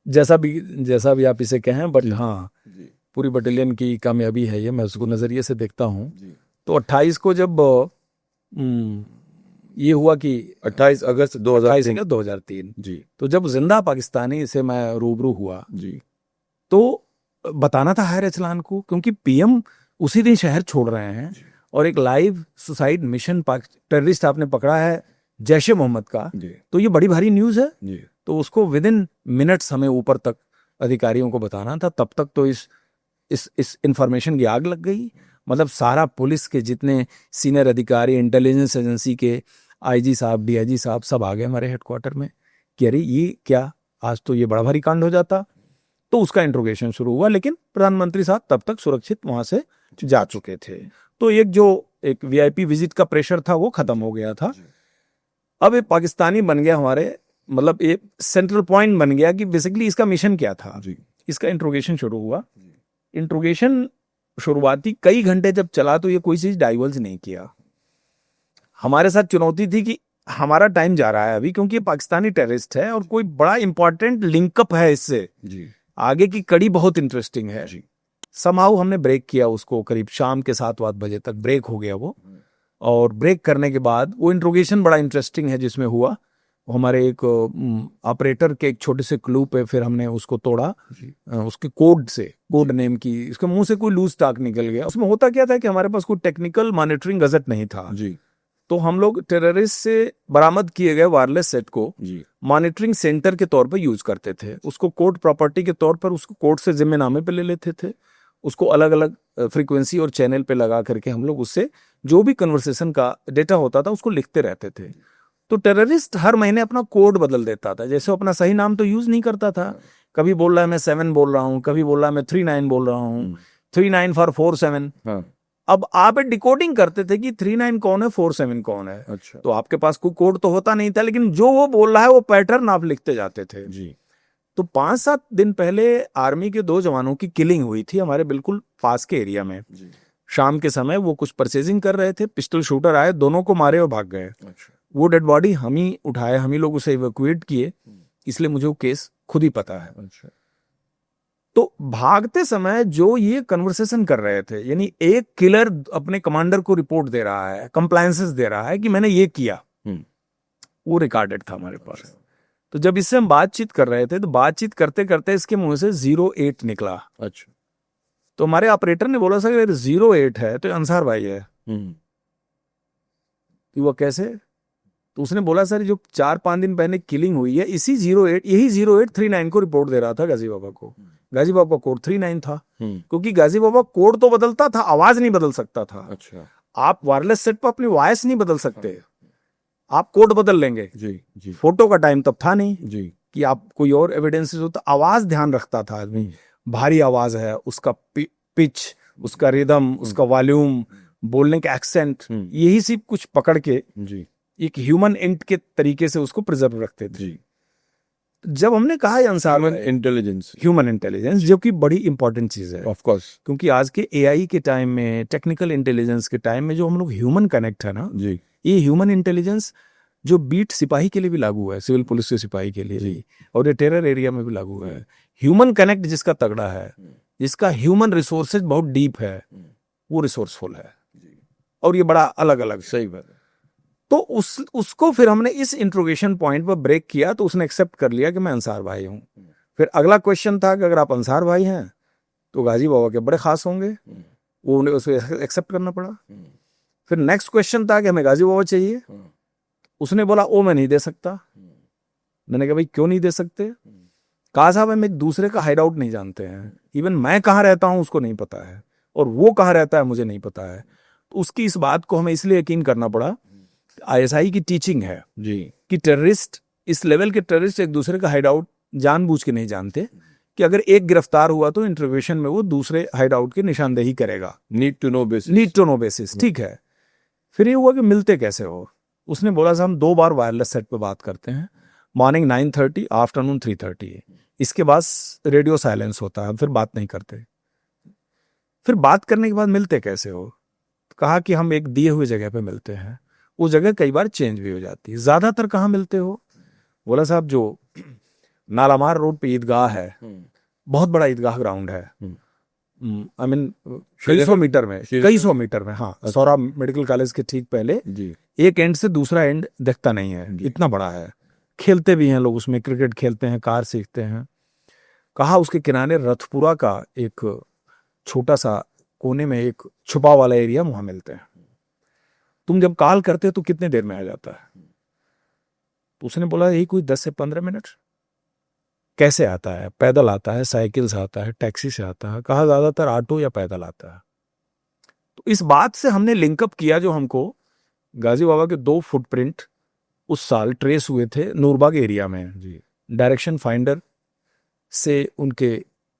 जैसा भी आप इसे कहें, बट हाँ जी पूरी बटालियन की कामयाबी है ये, मैं उसको नजरिए से देखता हूँ। जी तो 28 को जब ये हुआ कि 28 अगस्त 2003 जी तो जब जिंदा पाकिस्तानी से मैं रूबरू हुआ, जी तो बताना था हायर एचलान को, क्योंकि पीएम उसी दिन शहर छोड़ रहे हैं, और एक लाइव सुसाइड मिशन टेररिस्ट आपने पकड़ा है जैश ए मोहम्मद का, जी तो ये बड़ी भारी न्यूज है। जी तो उसको विद इन मिनट्स हमें ऊपर तक अधिकारियों को बताना था। तब तक तो इस इंफॉर्मेशन की आग लग गई। मतलब सारा पुलिस के जितने सीनियर अधिकारी, इंटेलिजेंस एजेंसी के आईजी साहब, डीआईजी साहब सब आ गए हमारे हेडक्वार्टर में कि अरे ये क्या, आज तो ये बड़ा भारी कांड हो जाता। तो उसका इंट्रोगेशन शुरू हुआ, लेकिन प्रधानमंत्री साहब तब तक सुरक्षित वहां से जा चुके थे। तो एक वीआईपी विजिट का प्रेशर था वो खत्म हो गया था। अब ये पाकिस्तानी बन गया हमारे, मतलब एक सेंट्रल पॉइंट बन गया कि बेसिकली इसका मिशन क्या था। जी इसका इंट्रोगेशन शुरू हुआ। इंट्रोगेशन शुरुआती कई घंटे जब चला तो ये कोई चीज डाइवर्ज नहीं किया। हमारे साथ चुनौती थी कि हमारा टाइम जा रहा है अभी, क्योंकि ये पाकिस्तानी टेररिस्ट है और कोई बड़ा इंपॉर्टेंट लिंकअप है इससे, जी आगे की कड़ी बहुत इंटरेस्टिंग है। जी समहाउ हमने ब्रेक किया उसको, करीब शाम के 7-8 बजे तक ब्रेक हो गया वो। और ब्रेक करने के बाद वो इंट्रोगेशन बड़ा इंटरेस्टिंग है जिसमें हुआ। वो हमारे एक ऑपरेटर के एक छोटे से क्लू पे फिर हमने उसको तोड़ा। उसके कोड नेम की, उसके मुंह से कोई लूज टाक निकल गया। उसमें होता क्या था कि हमारे पास कोई टेक्निकल मॉनिटरिंग गजट नहीं था। जी तो हम लोग टेररिस्ट से बरामद किए गए वायरलेस सेट को जी मॉनिटरिंग सेंटर के तौर पर यूज करते थे। उसको कोर्ट प्रॉपर्टी के तौर पर उसको कोर्ट से जिम्मेनामे पे ले लेते थे। उसको अलग अलग फ्रीक्वेंसी और चैनल पे लगा करके हम लोग उससे जो भी कन्वर्सेशन का डेटा होता था उसको लिखते रहते थे। तो टेररिस्ट हर महीने अपना कोड बदल देता था। जैसे अपना सही नाम तो यूज नहीं करता था। कभी बोल रहा है मैं 7 बोल रहा हूँ, कभी बोल रहा है मैं 39 बोल रहा हूँ, 39 फॉर 47। हाँ अब आप डिकोडिंग करते थे कि 39 कौन है, 47 कौन है। अच्छा तो आपके पास कोई कोड तो होता नहीं था, लेकिन जो वो बोल रहा है वो पैटर्न आप लिखते जाते थे। जी तो 5-7 दिन पहले आर्मी के 2 जवानों की किलिंग हुई थी हमारे बिल्कुल पास के एरिया में। जी शाम के समय वो कुछ परचेजिंग कर रहे थे, पिस्टल शूटर आए, दोनों को मारे और भाग गए। अच्छा वो डेड बॉडी हम ही उठाए, हम ही लोग उसे इवैक्यूएट किए, इसलिए मुझे वो केस खुद ही पता है। अच्छा तो भागते समय जो ये कन्वर्सेशन कर रहे थे, यानी एक किलर अपने कमांडर को रिपोर्ट दे रहा है, कंप्लायंसेस दे रहा है कि मैंने ये किया, वो रिकॉर्डेड था हमारे पास। तो जब इससे हम बातचीत कर रहे थे तो बातचीत करते करते इसके मुंह से 08 निकला। अच्छा तो हमारे ऑपरेटर ने बोला सर अगर 08 है तो ये अंसार भाई है। तो वो कैसे? तो उसने बोला सर जो 4-5 दिन पहले किलिंग हुई है इसी 08, यही 0839 को रिपोर्ट दे रहा था गाजी बाबा को। गाजी बाबा का कोड 39 था, क्योंकि गाजी बाबा कोड तो बदलता था, आवाज नहीं बदल सकता था। अच्छा आप वायरलेस सेट पर अपनी वॉइस नहीं बदल सकते, आप कोड बदल लेंगे। जी जी फोटो का टाइम तब था नहीं जी कि आप कोई और एविडेंसेस हो, तो आवाज ध्यान रखता था आदमी। भारी आवाज है, उसका पिच, उसका रिदम, उसका वॉल्यूम, बोलने का एक्सेंट, यही सब कुछ पकड़ के जी एक ह्यूमन इंट के तरीके से उसको प्रिजर्व रखते थे। जी जब हमने कहा अंसार इंटेलिजेंस, ह्यूमन इंटेलिजेंस, जो कि बड़ी इंपॉर्टेंट चीज है, ऑफ कोर्स, क्योंकि आज के एआई के टाइम में, टेक्निकल इंटेलिजेंस के टाइम में जो हम लोग ह्यूमन कनेक्ट है ना, जी ये ह्यूमन इंटेलिजेंस जो बीट सिपाही के लिए भी लागू है, सिविल पुलिस के सिपाही के लिए भी, और ये टेरर एरिया में भी लागू है। ह्यूमन कनेक्ट जिसका तगड़ा है, जिसका ह्यूमन रिसोर्सेज बहुत डीप है, वो रिसोर्सफुल है। और ये बड़ा अलग अलग, सही बात है। तो उसको फिर हमने इस इंट्रोगेशन पॉइंट पर ब्रेक किया, तो उसने एक्सेप्ट कर लिया कि मैं अंसार भाई हूं। फिर अगला क्वेश्चन था कि अगर आप अंसार भाई हैं तो गाजी बाबा के बड़े खास होंगे, वो उन्हें उसे एक्सेप्ट करना पड़ा। फिर नेक्स्ट क्वेश्चन था कि हमें गाजी बाबा चाहिए। उसने बोला ओ मैं नहीं दे सकता। मैंने कहा भाई क्यों नहीं दे सकते? कहा साहब हम एक दूसरे का हाइड आउट नहीं जानते हैं, इवन मैं कहाँ रहता हूं उसको नहीं पता है, और वो कहाँ रहता है मुझे नहीं पता है। तो उसकी इस बात को हमें इसलिए यकीन करना पड़ा, आईएसआई की टीचिंग है जी कि टेररिस्ट, इस लेवल के टेररिस्ट एक दूसरे का हाइड आउट जानबूझ के नहीं जानते, कि अगर एक गिरफ्तार हुआ तो इंटरोगेशन में वो दूसरे हाइड आउट की निशानदेही करेगा। Need to know basis, need to know basis, ठीक है। फिर ये हुआ कि मिलते कैसे हो? उसने बोला साहब हम 2 बार वायरलेस सेट पे बात करते हैं, मॉर्निंग 9:30, आफ्टरनून 3:30, इसके बाद रेडियो साइलेंस होता है, हम फिर बात नहीं करते। फिर बात करने के बाद मिलते कैसे हो? कहा कि हम एक दिए हुए जगह पे मिलते हैं, वो जगह कई बार चेंज भी हो जाती है। ज्यादातर कहाँ मिलते हो? बोला साहब जो नालामार रोड पे ईदगाह है, बहुत बड़ा ईदगाह ग्राउंड है, आई मीन कई सौ मीटर में, हाँ, सौरा मेडिकल कॉलेज के ठीक पहले जी एक एंड से दूसरा एंड दिखता नहीं है, इतना बड़ा है। खेलते भी हैं लोग उसमें, क्रिकेट खेलते हैं, कार सीखते हैं। कहा उसके किनारे रथपुरा का एक छोटा सा कोने में एक छुपा वाला एरिया, वहां मिलते हैं। तुम जब कॉल करते हो तो कितने देर में आ जाता है? तो उसने बोला यही कोई 10 से 15 मिनट। कैसे आता है? पैदल आता है, साइकिल से आता है, टैक्सी से आता है? कहा ज्यादातर ऑटो या पैदल आता है। तो इस बात से हमने लिंकअप किया, जो हमको गाजी बाबा के 2 फुटप्रिंट उस साल ट्रेस हुए थे नूरबाग एरिया में जी। डायरेक्शन फाइंडर से उनके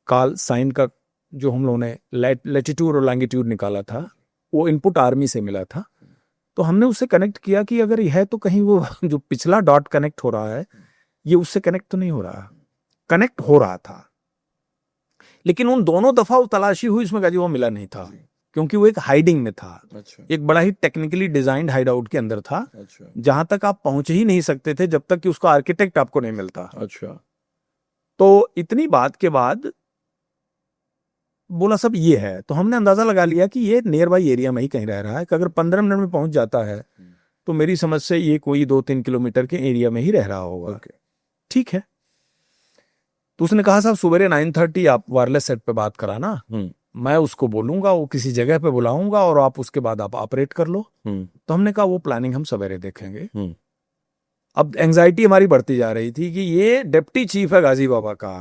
काल साइन का जो हम लोगों ने लैटिट्यूड और लॉन्गिट्यूड निकाला था, वो इनपुट आर्मी से मिला था। तो हमने उससे कनेक्ट किया कि अगर यह है तो कहीं वो जो पिछला डॉट कनेक्ट हो रहा है ये उससे कनेक्ट तो नहीं हो रहा। कनेक्ट हो रहा था, लेकिन उन दोनों दफा वो तलाशी हुई, इसमें गाजी वो मिला नहीं था, क्योंकि वो एक हाइडिंग में था। अच्छा। एक बड़ा ही टेक्निकली डिजाइंड हाइड आउट के अंदर था, अच्छा। जहां तक आप पहुंच ही नहीं सकते थे जब तक कि उसका आर्किटेक्ट आपको नहीं मिलता। अच्छा। तो इतनी बात के बाद बोला सब ये है, तो हमने अंदाजा लगा लिया कि ये नियर बाई एरिया में ही कहीं रह रहा है, कि अगर 15 मिनट में पहुंच जाता है तो मेरी समझ से ये कोई 2-3 किलोमीटर के एरिया में ही रह रहा होगा। ठीक है। तो उसने कहा साहब सवेरे 9:30 आप वायरलेस सेट पे बात कराना, मैं उसको बोलूंगा, वो किसी जगह पे बुलाऊंगा और आप उसके बाद आप ऑपरेट कर लो। तो हमने कहा वो प्लानिंग हम सवेरे देखेंगे। अब एंजाइटी हमारी बढ़ती जा रही थी कि ये डिप्टी चीफ है गाजी बाबा का,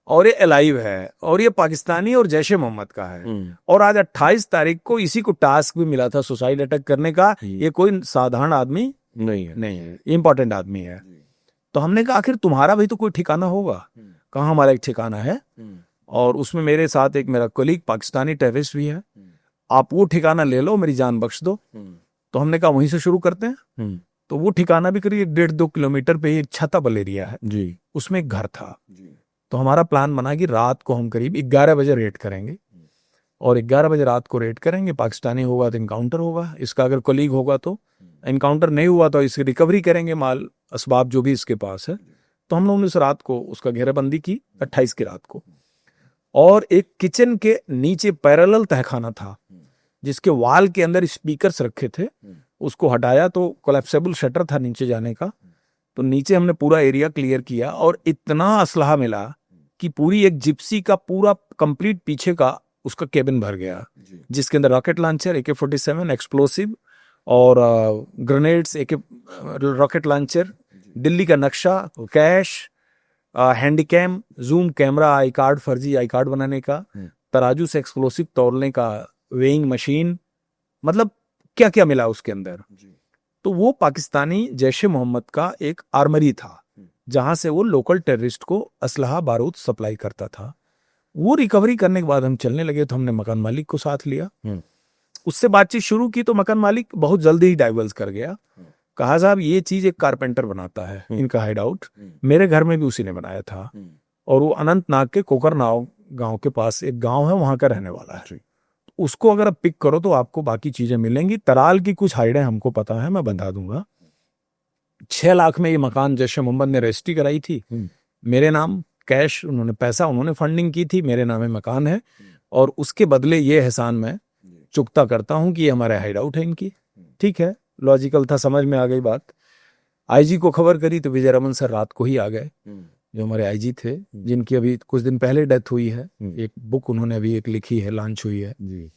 और ये अलाइव है, और ये पाकिस्तानी और जैश ए मोहम्मद का है, और आज 28 तारीख को इसी को टास्क भी मिला था सुसाइड अटैक करने का। ये कोई साधारण आदमी नहीं है, इंपॉर्टेंट आदमी है। तो हमने कहा आखिर तुम्हारा भी तो कोई ठिकाना होगा। कहाँ? हमारा एक ठिकाना है, और उसमें मेरे साथ एक मेरा कोलीग पाकिस्तानी टेररिस्ट भी है, आप वो ठिकाना ले लो, मेरी जान बख्श दो। तो हमने कहा वहीं से शुरू करते हैं। तो वो ठिकाना भी करीब 1.5-2 किलोमीटर पे एक छाताबल एरिया है जी, उसमें एक घर था। तो हमारा प्लान बना कि रात को हम करीब 11 बजे रेड करेंगे, और 11 बजे रात को रेड करेंगे। पाकिस्तानी होगा तो इनकाउंटर होगा, इसका अगर कोलीग होगा तो इनकाउंटर, नहीं हुआ तो इसकी रिकवरी करेंगे, माल असबाब जो भी इसके पास है। तो हम लोगों ने उस रात को उसका घेराबंदी की, 28 की रात को। और एक किचन के नीचे पैरेलल तहखाना था, जिसके वाल के अंदर स्पीकर्स रखे थे, उसको हटाया तो कोलैप्सेबल शटर था नीचे जाने का। तो नीचे हमने पूरा एरिया क्लियर किया, और इतना असलहा मिला कि पूरी एक जिप्सी का पूरा कंप्लीट पीछे का उसका केबिन भर गया, जिसके अंदर रॉकेट लॉन्चर, AK-47 एक्सप्लोसिव और ग्रेनेड्स, रॉकेट लॉन्चर, दिल्ली का नक्शा, cash, Handycam, zoom camera, I card, फर्जी आई कार्ड बनाने का, तराजू से एक्सप्लोसिव तोड़ने का वेइंग मशीन, मतलब क्या क्या मिला उसके अंदर। तो वो पाकिस्तानी जैश ए मोहम्मद का एक आर्मरी था, जहां से वो लोकल टेररिस्ट को असलहा बारूद सप्लाई करता था। वो रिकवरी करने के बाद हम चलने लगे, तो हमने मकान मालिक को साथ लिया, उससे बातचीत शुरू की। तो मकान मालिक बहुत जल्दी ही डाइवर्स कर गया। कहा साहब ये चीज एक कारपेंटर बनाता है, इनका हाइड आउट मेरे घर में भी उसी ने बनाया था, और वो अनंतनाग के कोकरनाव गांव के पास एक गांव है, वहां का रहने वाला है। उसको अगर आप पिक करो तो आपको बाकी चीजें मिलेंगी। तराल की कुछ हाइडें हमको पता है, मैं बता दूंगा। 6 लाख में ये मकान जैश ए मोहम्मद ने रजिस्ट्री कराई थी, मेरे नाम कैश, उन्होंने पैसा, उन्होंने फंडिंग की थी, मेरे नाम में मकान है, और उसके बदले ये एहसान मैं चुकता करता हूं कि ये हमारे हाइड आउट है इनकी। ठीक है, लॉजिकल था, समझ में आ गई बात। आईजी को खबर करी तो विजय रमन सर रात को ही आ गए, जो हमारे आईजी थे, जिनकी अभी कुछ दिन पहले डेथ हुई है। एक बुक उन्होंने अभी एक लिखी है, लॉन्च हुई है जी।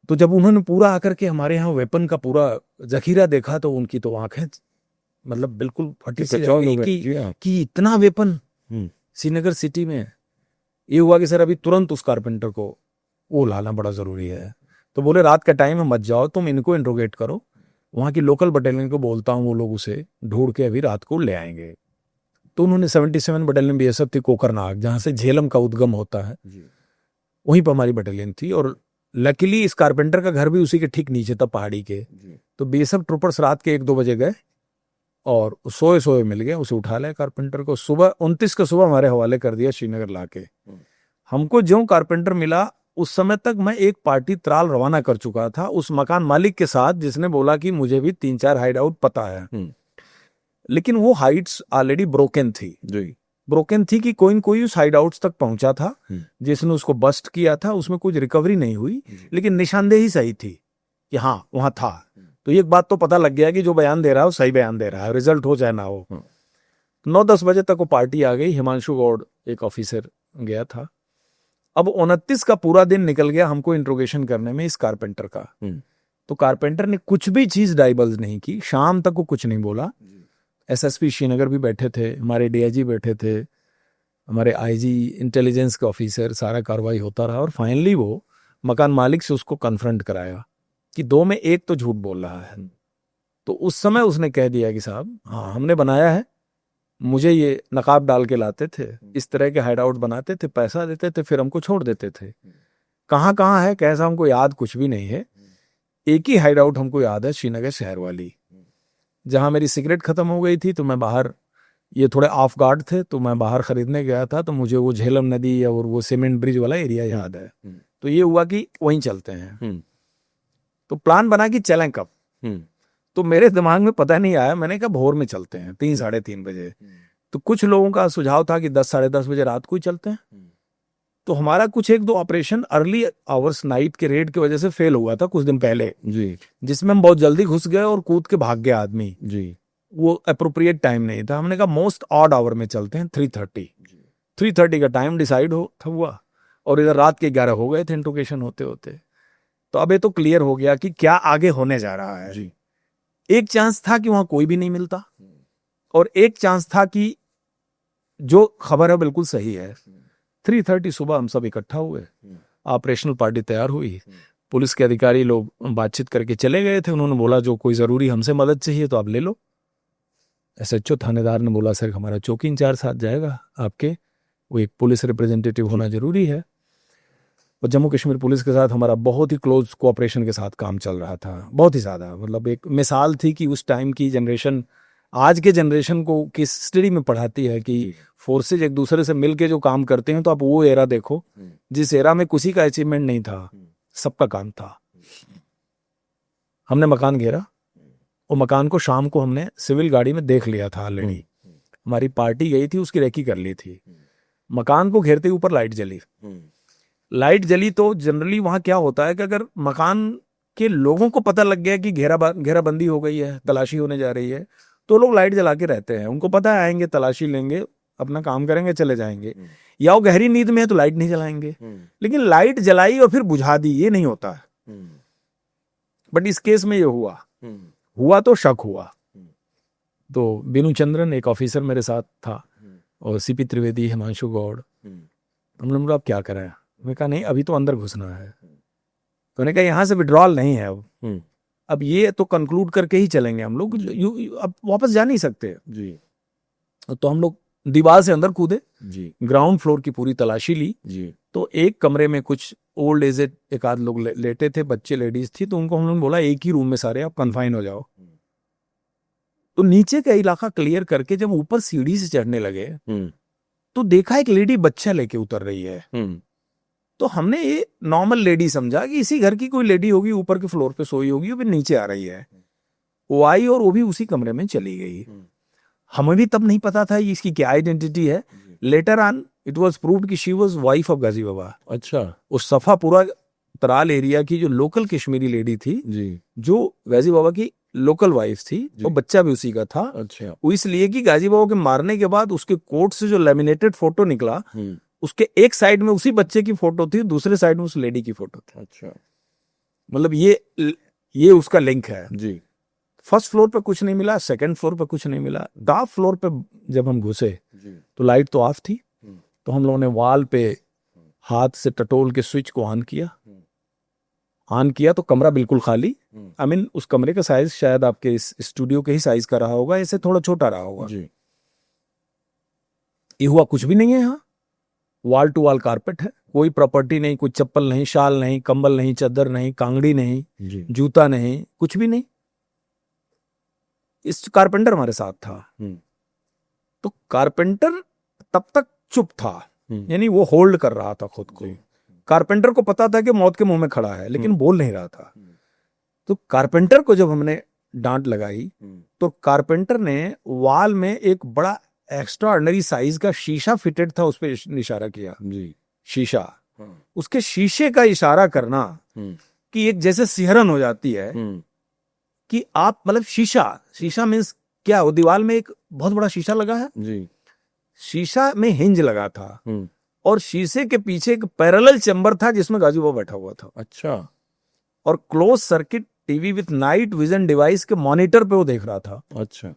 तो जब उन्होंने पूरा आकर के हमारे यहाँ वेपन का पूरा जखीरा देखा, तो उनकी तो आंखें मतलब बिल्कुल फटी सी कि इतना वेपन श्रीनगर सिटी में। ये हुआ कि सर अभी तुरंत उस कारपेंटर को वो लाना बड़ा जरूरी है। तो बोले रात का टाइम है, मत जाओ, तुम इनको इंट्रोगेट करो, वहां की लोकल बटालियन को बोलता हूँ, वो लोग उसे ढूंढ के अभी रात को ले आएंगे। तो उन्होंने 77 बटालियन BSF थी कोकरनाग, जहां से झेलम का उद्गम होता है, वहीं पर हमारी बटालियन थी। और लकीली इस कारपेंटर का घर भी उसी के ठीक नीचे था, पहाड़ी के। तो BSF ट्रूपर्स रात के 1-2 बजे गए और सोए मिल गए, उसे उठा लिया कारपेंटर को। सुबह 29 का सुबह हमारे हवाले कर दिया श्रीनगर लाके। हमको जो कारपेंटर मिला, उस समय तक मैं एक पार्टी त्राल रवाना कर चुका था उस मकान मालिक के साथ, जिसने बोला कि मुझे भी 3-4 हाइड आउट पता है। लेकिन वो हाइट्स ऑलरेडी ब्रोकन थी कि कोई न कोई उस हाइड आउट्स तक पहुंचा था, जिसने उसको बस्ट किया था। उसमें कुछ रिकवरी नहीं हुई, लेकिन निशानदेही सही थी कि हाँ वहां था। तो एक बात तो पता लग गया कि जो बयान दे रहा है वो सही बयान दे रहा है, रिजल्ट हो चाहे ना हो। 9-10 बजे तक वो पार्टी आ गई। हिमांशु गौड़ एक ऑफिसर गया था। अब 29 का पूरा दिन निकल गया हमको इंट्रोगेशन करने में इस कारपेंटर का। तो कारपेंटर ने कुछ भी चीज डाइबल्स नहीं की, शाम तक वो कुछ नहीं बोला। एसएसपी श्रीनगर भी बैठे थे, हमारे डीआईजी बैठे थे, हमारे आईजी इंटेलिजेंस के ऑफिसर, सारा कार्रवाई होता रहा और फाइनली वो मकान मालिक से उसको कन्फ्रंट कराया कि 2 में 1 तो झूठ बोल रहा है। तो उस समय उसने कह दिया कि साहब हाँ हमने बनाया है, मुझे ये नकाब डाल के लाते थे, इस तरह के हाइड आउट बनाते थे, पैसा देते थे, फिर हमको छोड़ देते थे। कहाँ कहाँ है कैसा हमको याद कुछ भी नहीं है। एक ही हाइड आउट हमको याद है, श्रीनगर शहर वाली, जहाँ मेरी सिगरेट खत्म हो गई थी तो मैं बाहर, ये थोड़े ऑफ गार्ड थे तो मैं बाहर खरीदने गया था, तो मुझे वो झेलम नदी और वो सीमेंट ब्रिज वाला एरिया याद है। तो ये हुआ कि वहीं चलते हैं। तो प्लान बना कि चलें कब। तो मेरे दिमाग में पता नहीं आया, मैंने कहा भोर में चलते हैं 3 साढ़े 3 बजे। तो कुछ लोगों का सुझाव था कि 10 साढ़े 10 बजे रात को ही चलते हैं। तो हमारा कुछ 1-2 ऑपरेशन अर्ली आवर्स नाइट के रेड की वजह से फेल हुआ था कुछ दिन पहले जी, जिसमें हम बहुत जल्दी घुस गए और कूद के भाग गए आदमी जी। वो अप्रोप्रिएट टाइम नहीं था। हमने कहा मोस्ट ऑड आवर में चलते हैं, 3:30 का टाइम डिसाइड हुआ और इधर रात के 11 हो गए थे इंट्रोगेशन होते होते। तो अब ये तो क्लियर हो गया कि क्या आगे होने जा रहा है जी। एक चांस था कि वहां कोई भी नहीं मिलता और एक चांस था कि जो खबर है बिल्कुल सही है। 3:30 सुबह हम सब इकट्ठा हुए, ऑपरेशनल पार्टी तैयार हुई, पुलिस के अधिकारी लोग बातचीत करके चले गए थे। उन्होंने बोला जो कोई जरूरी हमसे मदद चाहिए तो आप ले लो। एसएचओ थानेदार ने बोला सर हमारा चौकी इंचार्ज साथ जाएगा आपके, वो एक पुलिस रिप्रेजेंटेटिव होना जरूरी है। और जम्मू कश्मीर पुलिस के साथ हमारा बहुत ही क्लोज कोऑपरेशन के साथ काम चल रहा था, बहुत ही ज़्यादा। मतलब एक मिसाल थी कि उस टाइम की जनरेशन आज के जनरेशन को किस स्टडी में पढ़ाती है कि फोर्सेज एक दूसरे से मिलके जो काम करते हैं। तो आप वो एरा देखो जिस एरा में किसी का अचीवमेंट नहीं था, सबका काम था। हमने मकान घेरा और मकान को शाम को हमने सिविल गाड़ी में देख लिया था ऑलरेडी। हमारी पार्टी गई थी, उसकी रेकी कर ली थी। मकान को घेरते ही ऊपर लाइट जली तो जनरली वहां क्या होता है कि अगर मकान के लोगों को पता लग गया कि घेराबंदी हो गई है, तलाशी होने जा रही है, तो लोग लाइट जला के रहते हैं। उनको पता है आएंगे, तलाशी लेंगे, अपना काम करेंगे, चले जाएंगे। या वो गहरी नींद में है तो लाइट नहीं जलाएंगे। लेकिन लाइट जलाई और फिर बुझा दी, ये नहीं होता है। बट इस केस में ये हुआ तो शक हुआ। तो बीनू चंद्रन एक ऑफिसर मेरे साथ था और सीपी त्रिवेदी, हिमांशु गौड़। हमने बोला आप क्या करें? मैंने कहा नहीं अभी तो अंदर घुसना है। तो उन्होंने कहा यहाँ से विड्रॉल नहीं है अब ये तो कंक्लूड करके ही चलेंगे हम लोग, अब वापस जा नहीं सकते जी। तो हम लोग दीवार से अंदर कूदे जी, ग्राउंड फ्लोर की पूरी तलाशी ली जी। तो एक कमरे में कुछ ओल्ड एजेड एक आध लोग लेटे थे, बच्चे लेडीज थी। तो उनको हम लोगों ने बोला एक ही रूम में सारे आप कन्फाइन हो जाओ। तो नीचे का इलाका क्लियर करके जब ऊपर सीढ़ी से चढ़ने लगे तो देखा एक लेडी बच्चा लेके उतर रही है। तो हमने ये नॉर्मल लेडी समझा कि इसी घर की कोई लेडी होगी, ऊपर के फ्लोर पे सोई होगी, फिर नीचे आ रही है। वो आई और वो भी उसी कमरे में चली गई। हमें भी तब नहीं पता था इसकी क्या आइडेंटिटी है। Later on it was proved कि शी वाज वाइफ ऑफ गाजी बाबा। अच्छा। उस सफा पूरा तराल एरिया की जो लोकल कश्मीरी लेडी थी जी, जो गाजी बाबा की लोकल वाइफ थी, और बच्चा भी उसी का था। अच्छा। वो इसलिए कि गाजी बाबा के मारने के बाद उसके कोट से जो लेमिनेटेड फोटो निकला, उसके एक साइड में उसी बच्चे की फोटो थी, दूसरे साइड में उस लेडी की फोटो थी। अच्छा। मतलब ये उसका लिंक है जी। फर्स्ट फ्लोर पे कुछ नहीं मिला, सेकंड फ्लोर पे कुछ नहीं मिला। टॉप फ्लोर पे जब हम घुसे तो लाइट तो ऑफ थी। तो हम लोगों ने वॉल पे हाथ से टटोल के स्विच को ऑन किया तो कमरा बिल्कुल खाली। आई मीन उस कमरे का साइज शायद आपके इस स्टूडियो के ही साइज का रहा होगा, ऐसे थोड़ा छोटा रहा होगा जी। ये हुआ कुछ भी नहीं है। यहाँ वॉल टू वॉल कारपेट है, कोई प्रॉपर्टी नहीं, कोई चप्पल नहीं, शाल नहीं, कंबल नहीं, चादर नहीं, कांगड़ी नहीं, जूता नहीं, कुछ भी नहीं। इस कारपेंटर हमारे साथ था। तो कारपेंटर तब तक चुप था, यानी वो होल्ड कर रहा था खुद को। कारपेंटर को पता था कि मौत के मुंह में खड़ा है, लेकिन बोल नहीं रहा था। तो कारपेंटर को जब हमने डांट लगाई तो कारपेंटर ने वॉल में एक बड़ा एक्स्ट्रा ऑर्डिनरी साइज का शीशा फिटेड था, उस पर इशारा किया जी। शीशा, उसके शीशे का इशारा करना कि एक जैसे सिहरन हो जाती है कि आप मतलब शीशा मीन्स क्या, वो दीवार में एक बहुत बड़ा शीशा लगा है जी। शीशा में हिंज लगा था और शीशे के पीछे एक पैरेलल चैम्बर था जिसमें गाजी बाबा बैठा हुआ था। अच्छा। और close circuit TV with night vision device के मॉनिटर पे वो देख रहा था। अच्छा।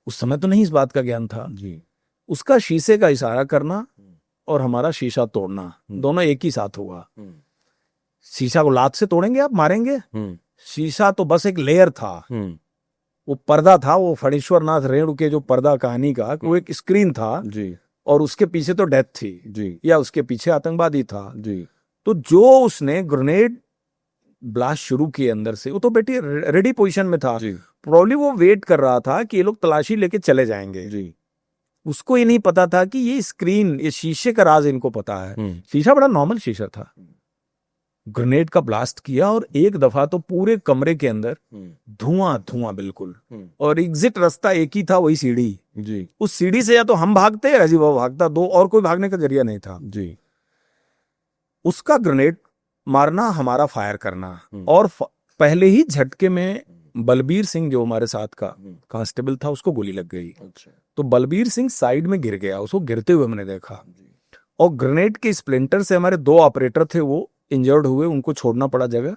उस समय तो नहीं इस बात का ज्ञान था। जी उसका शीशे का इशारा करना और हमारा शीशा तोड़ना दोनों एक ही साथ हुआ। शीशा को लात से तोड़ेंगे आप, मारेंगे? शीशा तो बस एक लेयर था, वो पर्दा था, वो फणीश्वर नाथ रेणु के जो पर्दा कहानी का, वो एक स्क्रीन था जी और उसके पीछे तो डेथ थी जी या उसके पीछे आतंकवादी था। जी तो जो उसने ग्रेनेड ब्लास्ट शुरू किए अंदर से, वो तो बेटी रेडी पोजीशन में था। जी प्रॉब्ली वो वेट कर रहा था कि ये लोग तलाशी लेके चले जाएंगे। जी उसको ये नहीं पता था कि ये स्क्रीन, ये शीशे का राज इनको पता है। शीशा बड़ा नॉर्मल शीशा था। ग्रेनेड का ब्लास्ट किया और एक दफा तो पूरे कमरे के अंदर धुआं धुआं बिल्कुल, और एग्जिट रास्ता एक ही था, वही सीढ़ी। जी उस सीढ़ी से या तो हम भागते या राजीव बाबू भागता, दो और कोई भागने का जरिया नहीं था। जी उसका ग्रेनेड मारना, हमारा फायर करना, और पहले ही झटके में बलबीर सिंह जो हमारे साथ का कांस्टेबल था उसको गोली लग गई। अच्छा तो बलबीर सिंह साइड में गिर गया, उसको गिरते हुए मैंने देखा। और ग्रेनेड के स्प्लिंटर से हमारे 2 ऑपरेटर थे, वो इंजर्ड हुए, उनको छोड़ना पड़ा जगह।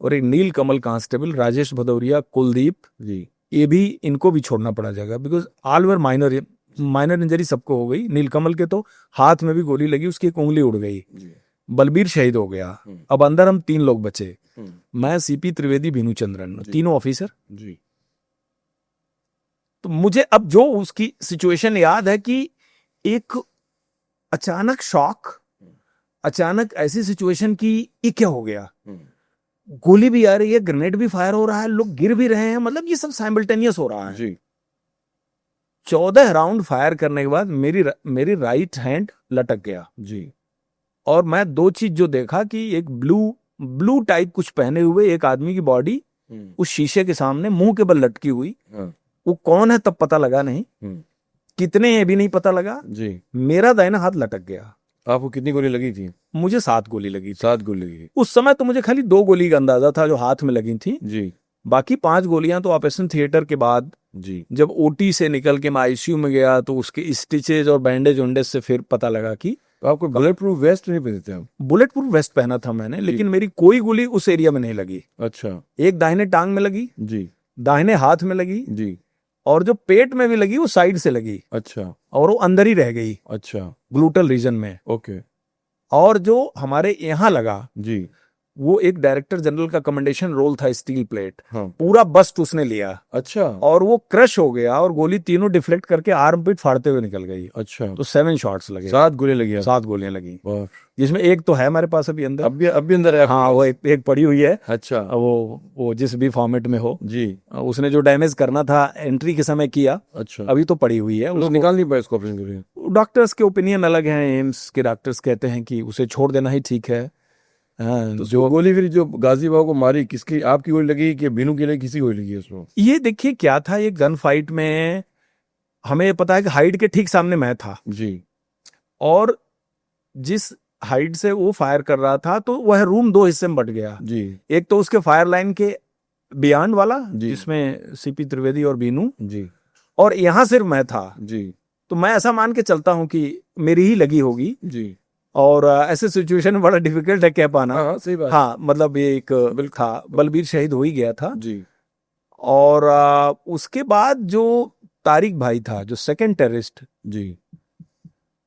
और एक नील कमल कांस्टेबल, राजेश भदौरिया, कुलदीप जी ये भी, इनको भी छोड़ना पड़ा जगह, because all were minor injury सबको हो गई। नीलकमल के तो हाथ में भी गोली लगी, उसकी एक उंगली उड़ गई। बलबीर शहीद हो गया। अब अंदर हम 3 लोग बचे, मैं, सीपी त्रिवेदी, बीनू चंद्रन, तीनों ऑफिसर। जी तो मुझे अब जो उसकी सिचुएशन याद है कि एक अचानक शॉक, अचानक ऐसी सिचुएशन की ये क्या हो गया, गोली भी आ रही है, ग्रेनेड भी फायर हो रहा है, लोग गिर भी रहे हैं, मतलब ये सब साइमल्टेनियस हो रहा है। जी 14 राउंड फायर करने के बाद मेरी राइट हैंड लटक गया जी और मैं 2 चीज जो देखा कि एक ब्लू टाइप कुछ पहने हुए एक आदमी की बॉडी उस शीशे के सामने मुंह के बल लटकी हुई। वो कौन है तब पता लगा नहीं, कितने हैं भी नहीं पता लगा। जी मेरा दाहिना हाथ लटक गया। आपको कितनी गोली लगी थी? मुझे 7 गोली लगी थी। 7 गोली लगी। उस समय तो मुझे खाली 2 गोली का अंदाजा था जो हाथ में लगी थी, जी बाकी 5 गोलियां तो ऑपरेशन थिएटर के बाद, जी जब ओटी से निकल के मैं आईसीयू में गया तो उसके स्टिचेज और बैंडेज वैंडेज से फिर पता लगा कि। तो आपको बुलेट प्रूफ वेस्ट नहीं पहने थे आप? बुलेट प्रूफ वेस्ट पहना था मैंने, लेकिन मेरी कोई गोली उस एरिया में नहीं लगी। अच्छा एक दाहिने टांग में लगी, जी दाहिने हाथ में लगी, जी और जो पेट में भी लगी वो साइड से लगी, अच्छा और वो अंदर ही रह गई, अच्छा ग्लूटल रीजन में। ओके और जो हमारे यहाँ लगा जी वो एक डायरेक्टर जनरल का कमेंडेशन रोल था, स्टील प्लेट, हाँ पूरा बस्ट उसने लिया अच्छा और वो क्रश हो गया और गोली तीनों डिफ्लेक्ट करके आर्म पिट फाड़ते हुए निकल गई। अच्छा तो 7 शॉट्स लगे, 7 गोली लगी आप? 7 गोलियां लगी, वाह। जिसमें एक तो है हमारे पास अभी अंदर। अभी अंदर है? हाँ, वो एक पड़ी हुई है। अच्छा वो जिस भी फॉर्मेट में हो, जी उसने जो डैमेज करना था एंट्री के समय किया, अच्छा अभी तो पड़ी हुई है। लोग निकाल नहीं पाए इसको ऑपरेशन के लिए? डॉक्टर्स के ओपिनियन अलग हैं, एम्स के डॉक्टर्स कहते हैं कि उसे छोड़ देना ही ठीक है। तो जो गोली फिर जो गाजी बाबू को मारी, किसकी, आपकी गोली लगी कि बीनू के लिए किसी गोली लगी उसको? ये देखिए क्या था, ये गन फाइट में हमें पता है कि हाइट के ठीक सामने मैं था जी, और जिस हाइट से वो फायर कर रहा था तो वह रूम 2 हिस्से में बट गया जी। एक तो उसके फायर लाइन के बियॉन्ड वाला जी। जिसमें सीपी त्रिवेदी और बीनू, जी और यहाँ सिर्फ मैं था। जी तो मैं ऐसा मान के चलता हूँ कि मेरी ही लगी होगी, जी। और ऐसे सिचुएशन में बड़ा डिफिकल्ट है कह पाना। हाँ सही बात। हाँ, मतलब ये एक था, बलबीर शहीद हो ही गया था जी और उसके बाद जो तारिक भाई था जो सेकंड टेररिस्ट, जी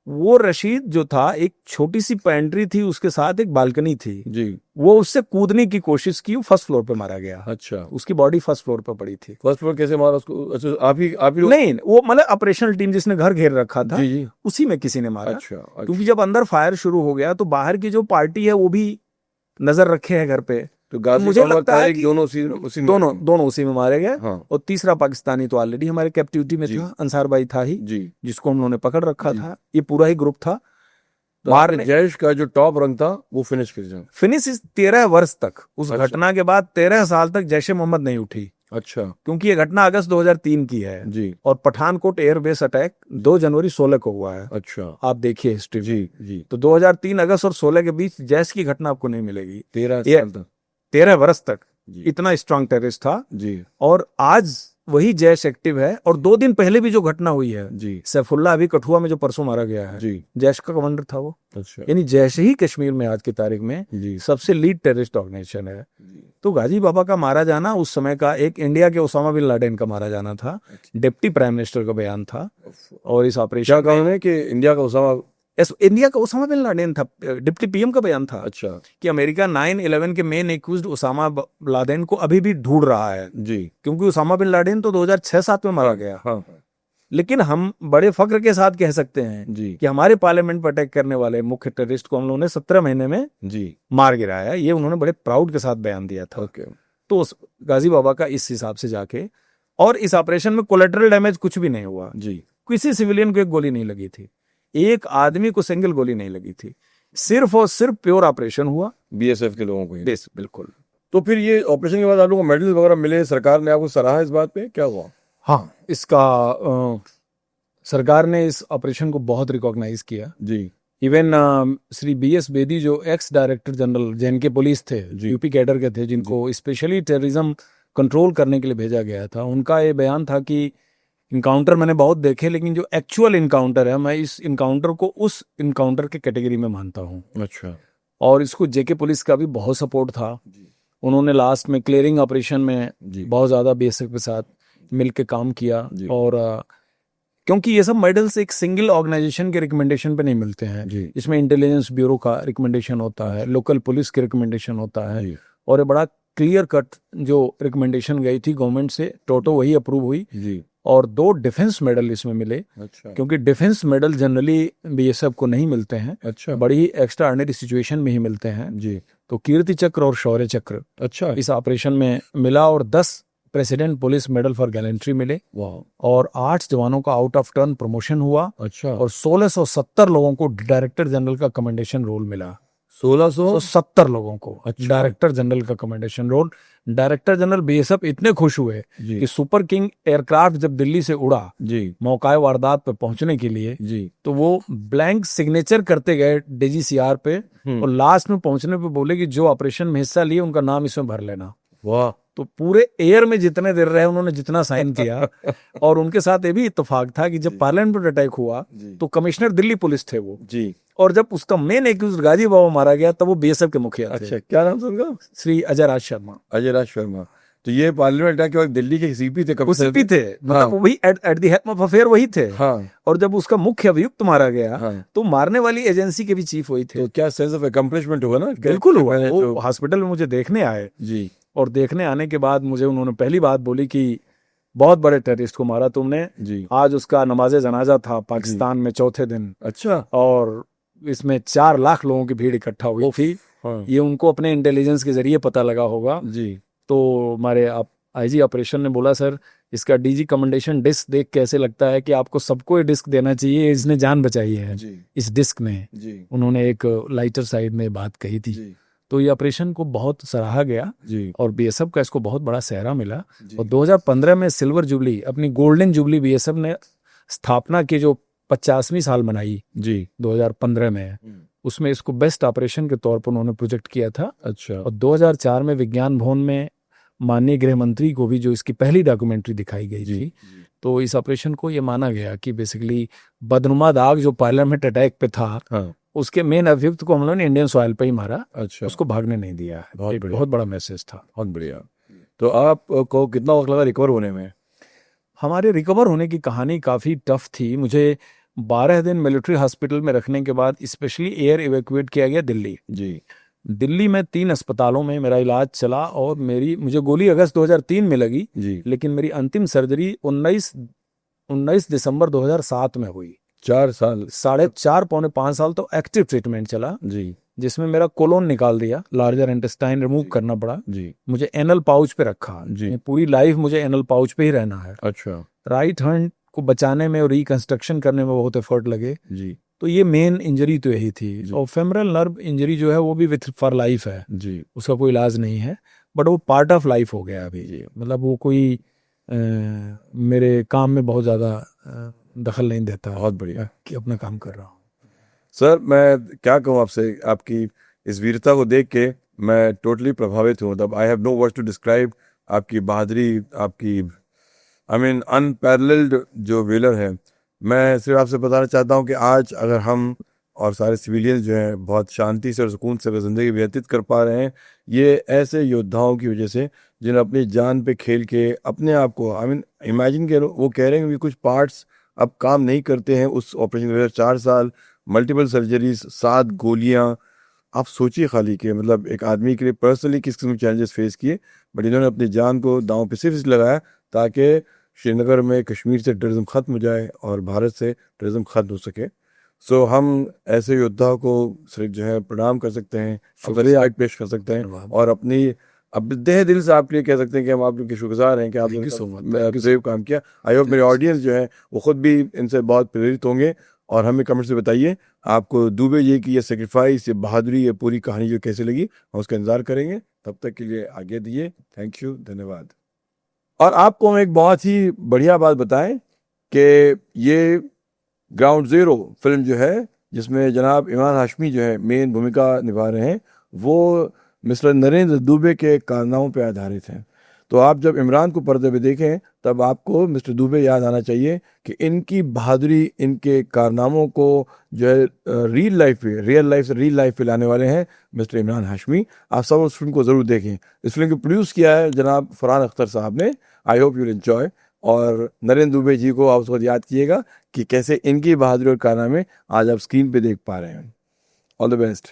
वो रशीद जो था, एक छोटी सी पेंट्री थी उसके साथ एक बालकनी थी, जी। वो उससे कूदने की कोशिश की, वो फर्स्ट फ्लोर पे मारा गया। अच्छा, उसकी बॉडी फर्स्ट फ्लोर पे पड़ी थी। फर्स्ट फ्लोर कैसे मारा उसको? अच्छा, आप ही नहीं, वो मतलब ऑपरेशनल टीम जिसने घर घेर रखा था, जी जी, उसी में किसी ने मारा। अच्छा, अच्छा। क्योंकि जब अंदर फायर शुरू हो गया तो बाहर की जो पार्टी है वो भी नजर रखे है घर पे, तो गाजी मुझे बाबा लगता है तारिक कि दोनों उसी में मारे गए। हाँ। और तीसरा पाकिस्तानी तो ऑलरेडी हमारे कैप्टिविटी में जी। था, अंसार भाई था ही, जी। जिसको हम लोगों ने पकड़ रखा जी। था। ये पूरा ही ग्रुप था। तो मारने जैश का जो टॉप रंग था वो फिनिश कर दिया। फिनिश इस 13 वर्ष तक, उस अच्छा। घटना के बाद 13 साल तक जैश ए मोहम्मद नहीं उठी, अच्छा क्योंकि ये घटना अगस्त 2003 की है जी। और पठानकोट एयरबेस अटैक 2 जनवरी 16 को हुआ है। अच्छा, आप देखिए हिस्ट्री। जी जी। तो 2003 अगस्त और 16 के बीच जैश की घटना आपको नहीं मिलेगी। 13 ये साल तक 13 वर्ष तक जी। इतना स्ट्रांग टेररिस्ट था। जी और आज वही जैश एक्टिव है। और 2 दिन पहले भी जो घटना हुई है, जी सैफुल्ला अभी कठुआ में जो परसों मारा गया है, जी। जैश का कमांडर था वो। अच्छा यानी जैश ही कश्मीर में आज की तारीख में जी सबसे लीड टेररिस्ट ऑर्गेनाइजेशन है। जी। तो गाजी बाबा का मारा जाना उस समय का एक इंडिया के ओसामा बिन लादेन का मारा जाना था, डिप्टी प्राइम मिनिस्टर का बयान था। और इस ऑपरेशन क्या कहा उन्होंने कि इंडिया का उसामा, इंडिया का ओसामा बिन लादेन था, डिप्टी पीएम का बयान था। अच्छा कि अमेरिका 9/11 के मेन एक्यूज्ड ओसामा लादेन को अभी भी ढूंढ रहा है, जी, क्योंकि ओसामा बिन लादेन तो 2006-7 में मारा गया। हाँ लेकिन हम बड़े फख्र के साथ कह सकते हैं जी, कि हमारे पार्लियामेंट पर अटैक करने वाले मुख्य टेररिस्ट को हम लोगों ने 17 महीने में जी, मार गिराया। ये उन्होंने बड़े प्राउड के साथ बयान दिया था। ओके, तो उस गाजी बाबा का इस हिसाब से जाके, और इस ऑपरेशन में कोलेटरल डैमेज कुछ भी नहीं हुआ। जी, किसी सिविलियन को एक गोली नहीं लगी थी, एक आदमी को सिंगल गोली नहीं लगी थी, सिर्फ और सिर्फ प्योर ऑपरेशन हुआ बीएसएफ के लोगों को ही। बिल्कुल। तो फिर ये ऑपरेशन के बाद आप लोगों को मेडल वगैरह मिले, सरकार ने आपको सराहा इस बात पे, क्या हुआ? हाँ, इसका सरकार ने इस ऑपरेशन को बहुत रिकॉग्नाइज किया। जी, इवन श्री BS बेदी जो ex director general JNK police थे, यूपी कैडर के थे, जिनको स्पेशली टेररिज्म कंट्रोल करने के लिए भेजा गया था, उनका ये बयान था कि इनकाउंटर मैंने बहुत देखे, लेकिन जो एक्चुअल इनकाउंटर है, मैं इस इनकाउंटर को उस इनकाउंटर के कैटेगरी में मानता हूँ। अच्छा, और इसको जेके पुलिस का भी बहुत सपोर्ट था। उन्होंने लास्ट में क्लियरिंग ऑपरेशन में बहुत ज़्यादा BSF के साथ मिल के काम किया। और क्योंकि ये सब मेडल्स एक सिंगल ऑर्गेनाइजेशन के रिकमेंडेशन पे नहीं मिलते हैं, इसमें इंटेलिजेंस ब्यूरो का रिकमेंडेशन होता है, लोकल पुलिस के रिकमेंडेशन होता है, और ये बड़ा क्लियर कट जो रिकमेंडेशन गई थी गवर्नमेंट से, टोटो वही अप्रूव हुई जी। और 2 डिफेंस मेडल इसमें मिले। अच्छा। क्योंकि डिफेंस मेडल जनरली BSF को नहीं मिलते हैं। अच्छा। बड़ी ही एक्स्ट्रा ऑर्डिनरी सिचुएशन में ही मिलते हैं जी। तो कीर्ति चक्र और शौर्य चक्र अच्छा इस ऑपरेशन में मिला, और 10 president police medal for gallantry मिले। और 8 जवानों का आउट ऑफ टर्न प्रमोशन हुआ। अच्छा। और 1670 लोगों को डायरेक्टर जनरल का कमेंडेशन रोल मिला। 1670 लोगों को डायरेक्टर जनरल का commendation roll. Director general BSF इतने खुश हुए कि सुपर किंग एयरक्राफ्ट जब दिल्ली से उड़ा जी मौकाए वारदात पे पहुंचने के लिए जी, तो वो ब्लैंक सिग्नेचर करते गए DGCR पे, और लास्ट में पहुंचने पे बोले कि जो ऑपरेशन में हिस्सा लिए उनका नाम इसमें भर लेना। वाह। तो पूरे एयर में जितने देर रहे उन्होंने जितना साइन किया। और उनके साथ ये भी इत्तेफाक था कि जब पार्लियामेंट पर अटैक हुआ तो कमिश्नर दिल्ली पुलिस थे वो जी, और जब उसका मेन एक्यूज गाजी बाबा मारा गया तब वो BSF के मुखिया थे। अच्छा, क्या नाम था उनका? श्री अजय राज शर्मा। अजय राज शर्मा। तो ये पार्लियामेंट अटैक के वक्त दिल्ली के CP थे, CP थे, मतलब वही at the head of affair वही थे। हाँ। और जब उसका मुख्य अभियुक्त मारा गया तो मारने वाली एजेंसी के भी चीफ वही थे। तो क्या सेंस ऑफ अकम्प्लिशमेंट हुआ ना? बिल्कुल हुआ। वो हॉस्पिटल में मुझे देखने आए जी, और देखने आने के बाद मुझे उन्होंने पहली बात बोली कि बहुत बड़े टेररिस्ट को मारा तुमने जी। आज उसका नमाज़े जनाजा था पाकिस्तान में चौथे दिन। अच्छा। और इसमें 4 लाख लोगों की भीड़ इकट्ठा हुई थी। हाँ। ये उनको अपने इंटेलिजेंस के जरिए पता लगा होगा जी। तो हमारे IG ऑपरेशन ने बोला सर इसका DG कमेंडेशन डिस्क देख कैसे लगता है कि आपको सबको ये डिस्क देना चाहिए, इसने जान बचाई है जी। इस डिस्क ने जी। उन्होंने एक लाइटर साइड में बात कही थी जी। तो ये ऑपरेशन को बहुत सराहा गया जी। और BSF का इसको बहुत बड़ा सेहरा मिला। और 2015 में सिल्वर जुबली, अपनी गोल्डन जुबली BSF ने स्थापना की जो 50वीं साल मनाई जी 2015 में, उसमें इसको बेस्ट ऑपरेशन के तौर पर उन्होंने प्रोजेक्ट किया था। अच्छा। और 2004 में विज्ञान भवन में माननीय गृह मंत्री को भी जो इसकी पहली डॉक्यूमेंट्री दिखाई गई थी, तो इस ऑपरेशन को ये माना गया कि बेसिकली बदनुमा दाग जो पार्लियामेंट अटैक पे था हाँ। उसके मेन अभियुक्त को हम लोगों ने इंडियन सॉइल पे ही मारा। अच्छा। उसको भागने नहीं दिया। बहुत बड़ा मैसेज था। बहुत बढ़िया। तो आपको कितना वक्त लगा रिकवर होने में? हमारे रिकवर होने की कहानी काफ़ी टफ थी। मुझे 12 दिन मिलिट्री हॉस्पिटल में रखने के बाद स्पेशली एयर इवैक्यूएट किया गया दिल्ली जी। दिल्ली में 3 अस्पतालों में मेरा इलाज चला, और मुझे गोली अगस्त 2003 में लगी जी, लेकिन मेरी अंतिम सर्जरी 19 दिसंबर 2007 में हुई। 4 साल, 4.5 पौने 5 साल तो एक्टिव ट्रीटमेंट चला जी, जिसमें मेरा कोलोन निकाल दिया, लार्जर इंटेस्टाइन रिमूव करना पड़ा जी। मुझे एनल पाउच पे रखा जी, पूरी लाइफ मुझे एनल पाउच पे ही रहना है। अच्छा। राइट हैंड को बचाने में और रिकंस्ट्रक्शन करने में बहुत एफर्ट लगे जी। तो ये मेन इंजरी तो यही थी। और फेमरल नर्व इंजरी जो है वो भी विथ फॉर लाइफ है जी, उसका कोई इलाज नहीं है, बट वो पार्ट ऑफ लाइफ हो गया अभी जी। मतलब वो कोई मेरे काम में बहुत ज़्यादा दखल नहीं देता। बहुत बढ़िया कि अपना काम कर रहा हूँ। सर मैं क्या कहूँ आपसे, आपकी इस वीरता को देख के मैं टोटली प्रभावित हूँ। तब I have no words to describe आपकी बहादुरी, आपकी अनपैरेलल्ड जो वेलर है। मैं सिर्फ आपसे बताना चाहता हूँ कि आज अगर हम और सारे सिविलियंस जो हैं बहुत शांति से और सुकून से ज़िंदगी व्यतीत कर पा रहे हैं, ये ऐसे योद्धाओं की वजह से जिन्हें अपनी जान पे खेल के अपने आप को इमेजिन के वो कह रहे हैं कि कुछ पार्ट्स अब काम नहीं करते हैं उस ऑपरेशन की वजह से। 4 साल मल्टीपल सर्जरीज, 7 गोलियाँ, आप सोचिए खाली कि मतलब एक आदमी के लिए पर्सनली किस किस्म के चैलेंजेस फेस किए, बट इन्होंने अपनी जान को दांव पे सिर्फ इसलिए लगाया ताकि श्रीनगर में कश्मीर से टेररिज्म ख़त्म हो जाए और भारत से टेररिज्म ख़त्म हो सके। सो हम ऐसे योद्धा को सिर्फ जो है प्रणाम कर सकते हैं, शुक्रिया पेश कर सकते हैं और अपनी अब दिल से आपके लिए कह सकते हैं कि हम आप लोग के शुक्रगुजार हैं कि आपने सेव काम किया। आई होप मेरे ऑडियंस जो है वो खुद भी इनसे बहुत प्रेरित होंगे और हमें कमेंट्स में बताइए आपको दुबे जी की ये सेक्रीफाइस, ये बहादुरी, ये पूरी कहानी जो कैसे लगी, हम उसका इंतजार करेंगे। तब तक के लिए आगे दिए, थैंक यू, धन्यवाद। और आपको हम एक बहुत ही बढ़िया बात बताएं कि ये ग्राउंड ज़ीरो फिल्म जो है जिसमें जनाब इमरान हाशमी जो है मेन भूमिका निभा रहे हैं, वो मिस्टर नरेंद्र दुबे के कारनामों पर आधारित है। तो आप जब इमरान को पर्दे पे देखें तब आपको मिस्टर दुबे याद आना चाहिए कि इनकी बहादुरी, इनके कारनामों को जो है रियल लाइफ से रियल लाइफ पे लाने वाले हैं मिस्टर इमरान हाशमी। आप सब उस फिल्म को ज़रूर देखें। इस फिल्म को प्रोड्यूस किया है जनाब फरहान अख्तर साहब ने। I hope you enjoy. और नरेंद्र दुबे जी को आप उस वक्त याद कीजिएगा कि कैसे इनकी बहादुरी और कारनामे आज आप स्क्रीन पे देख पा रहे हैं। All the best.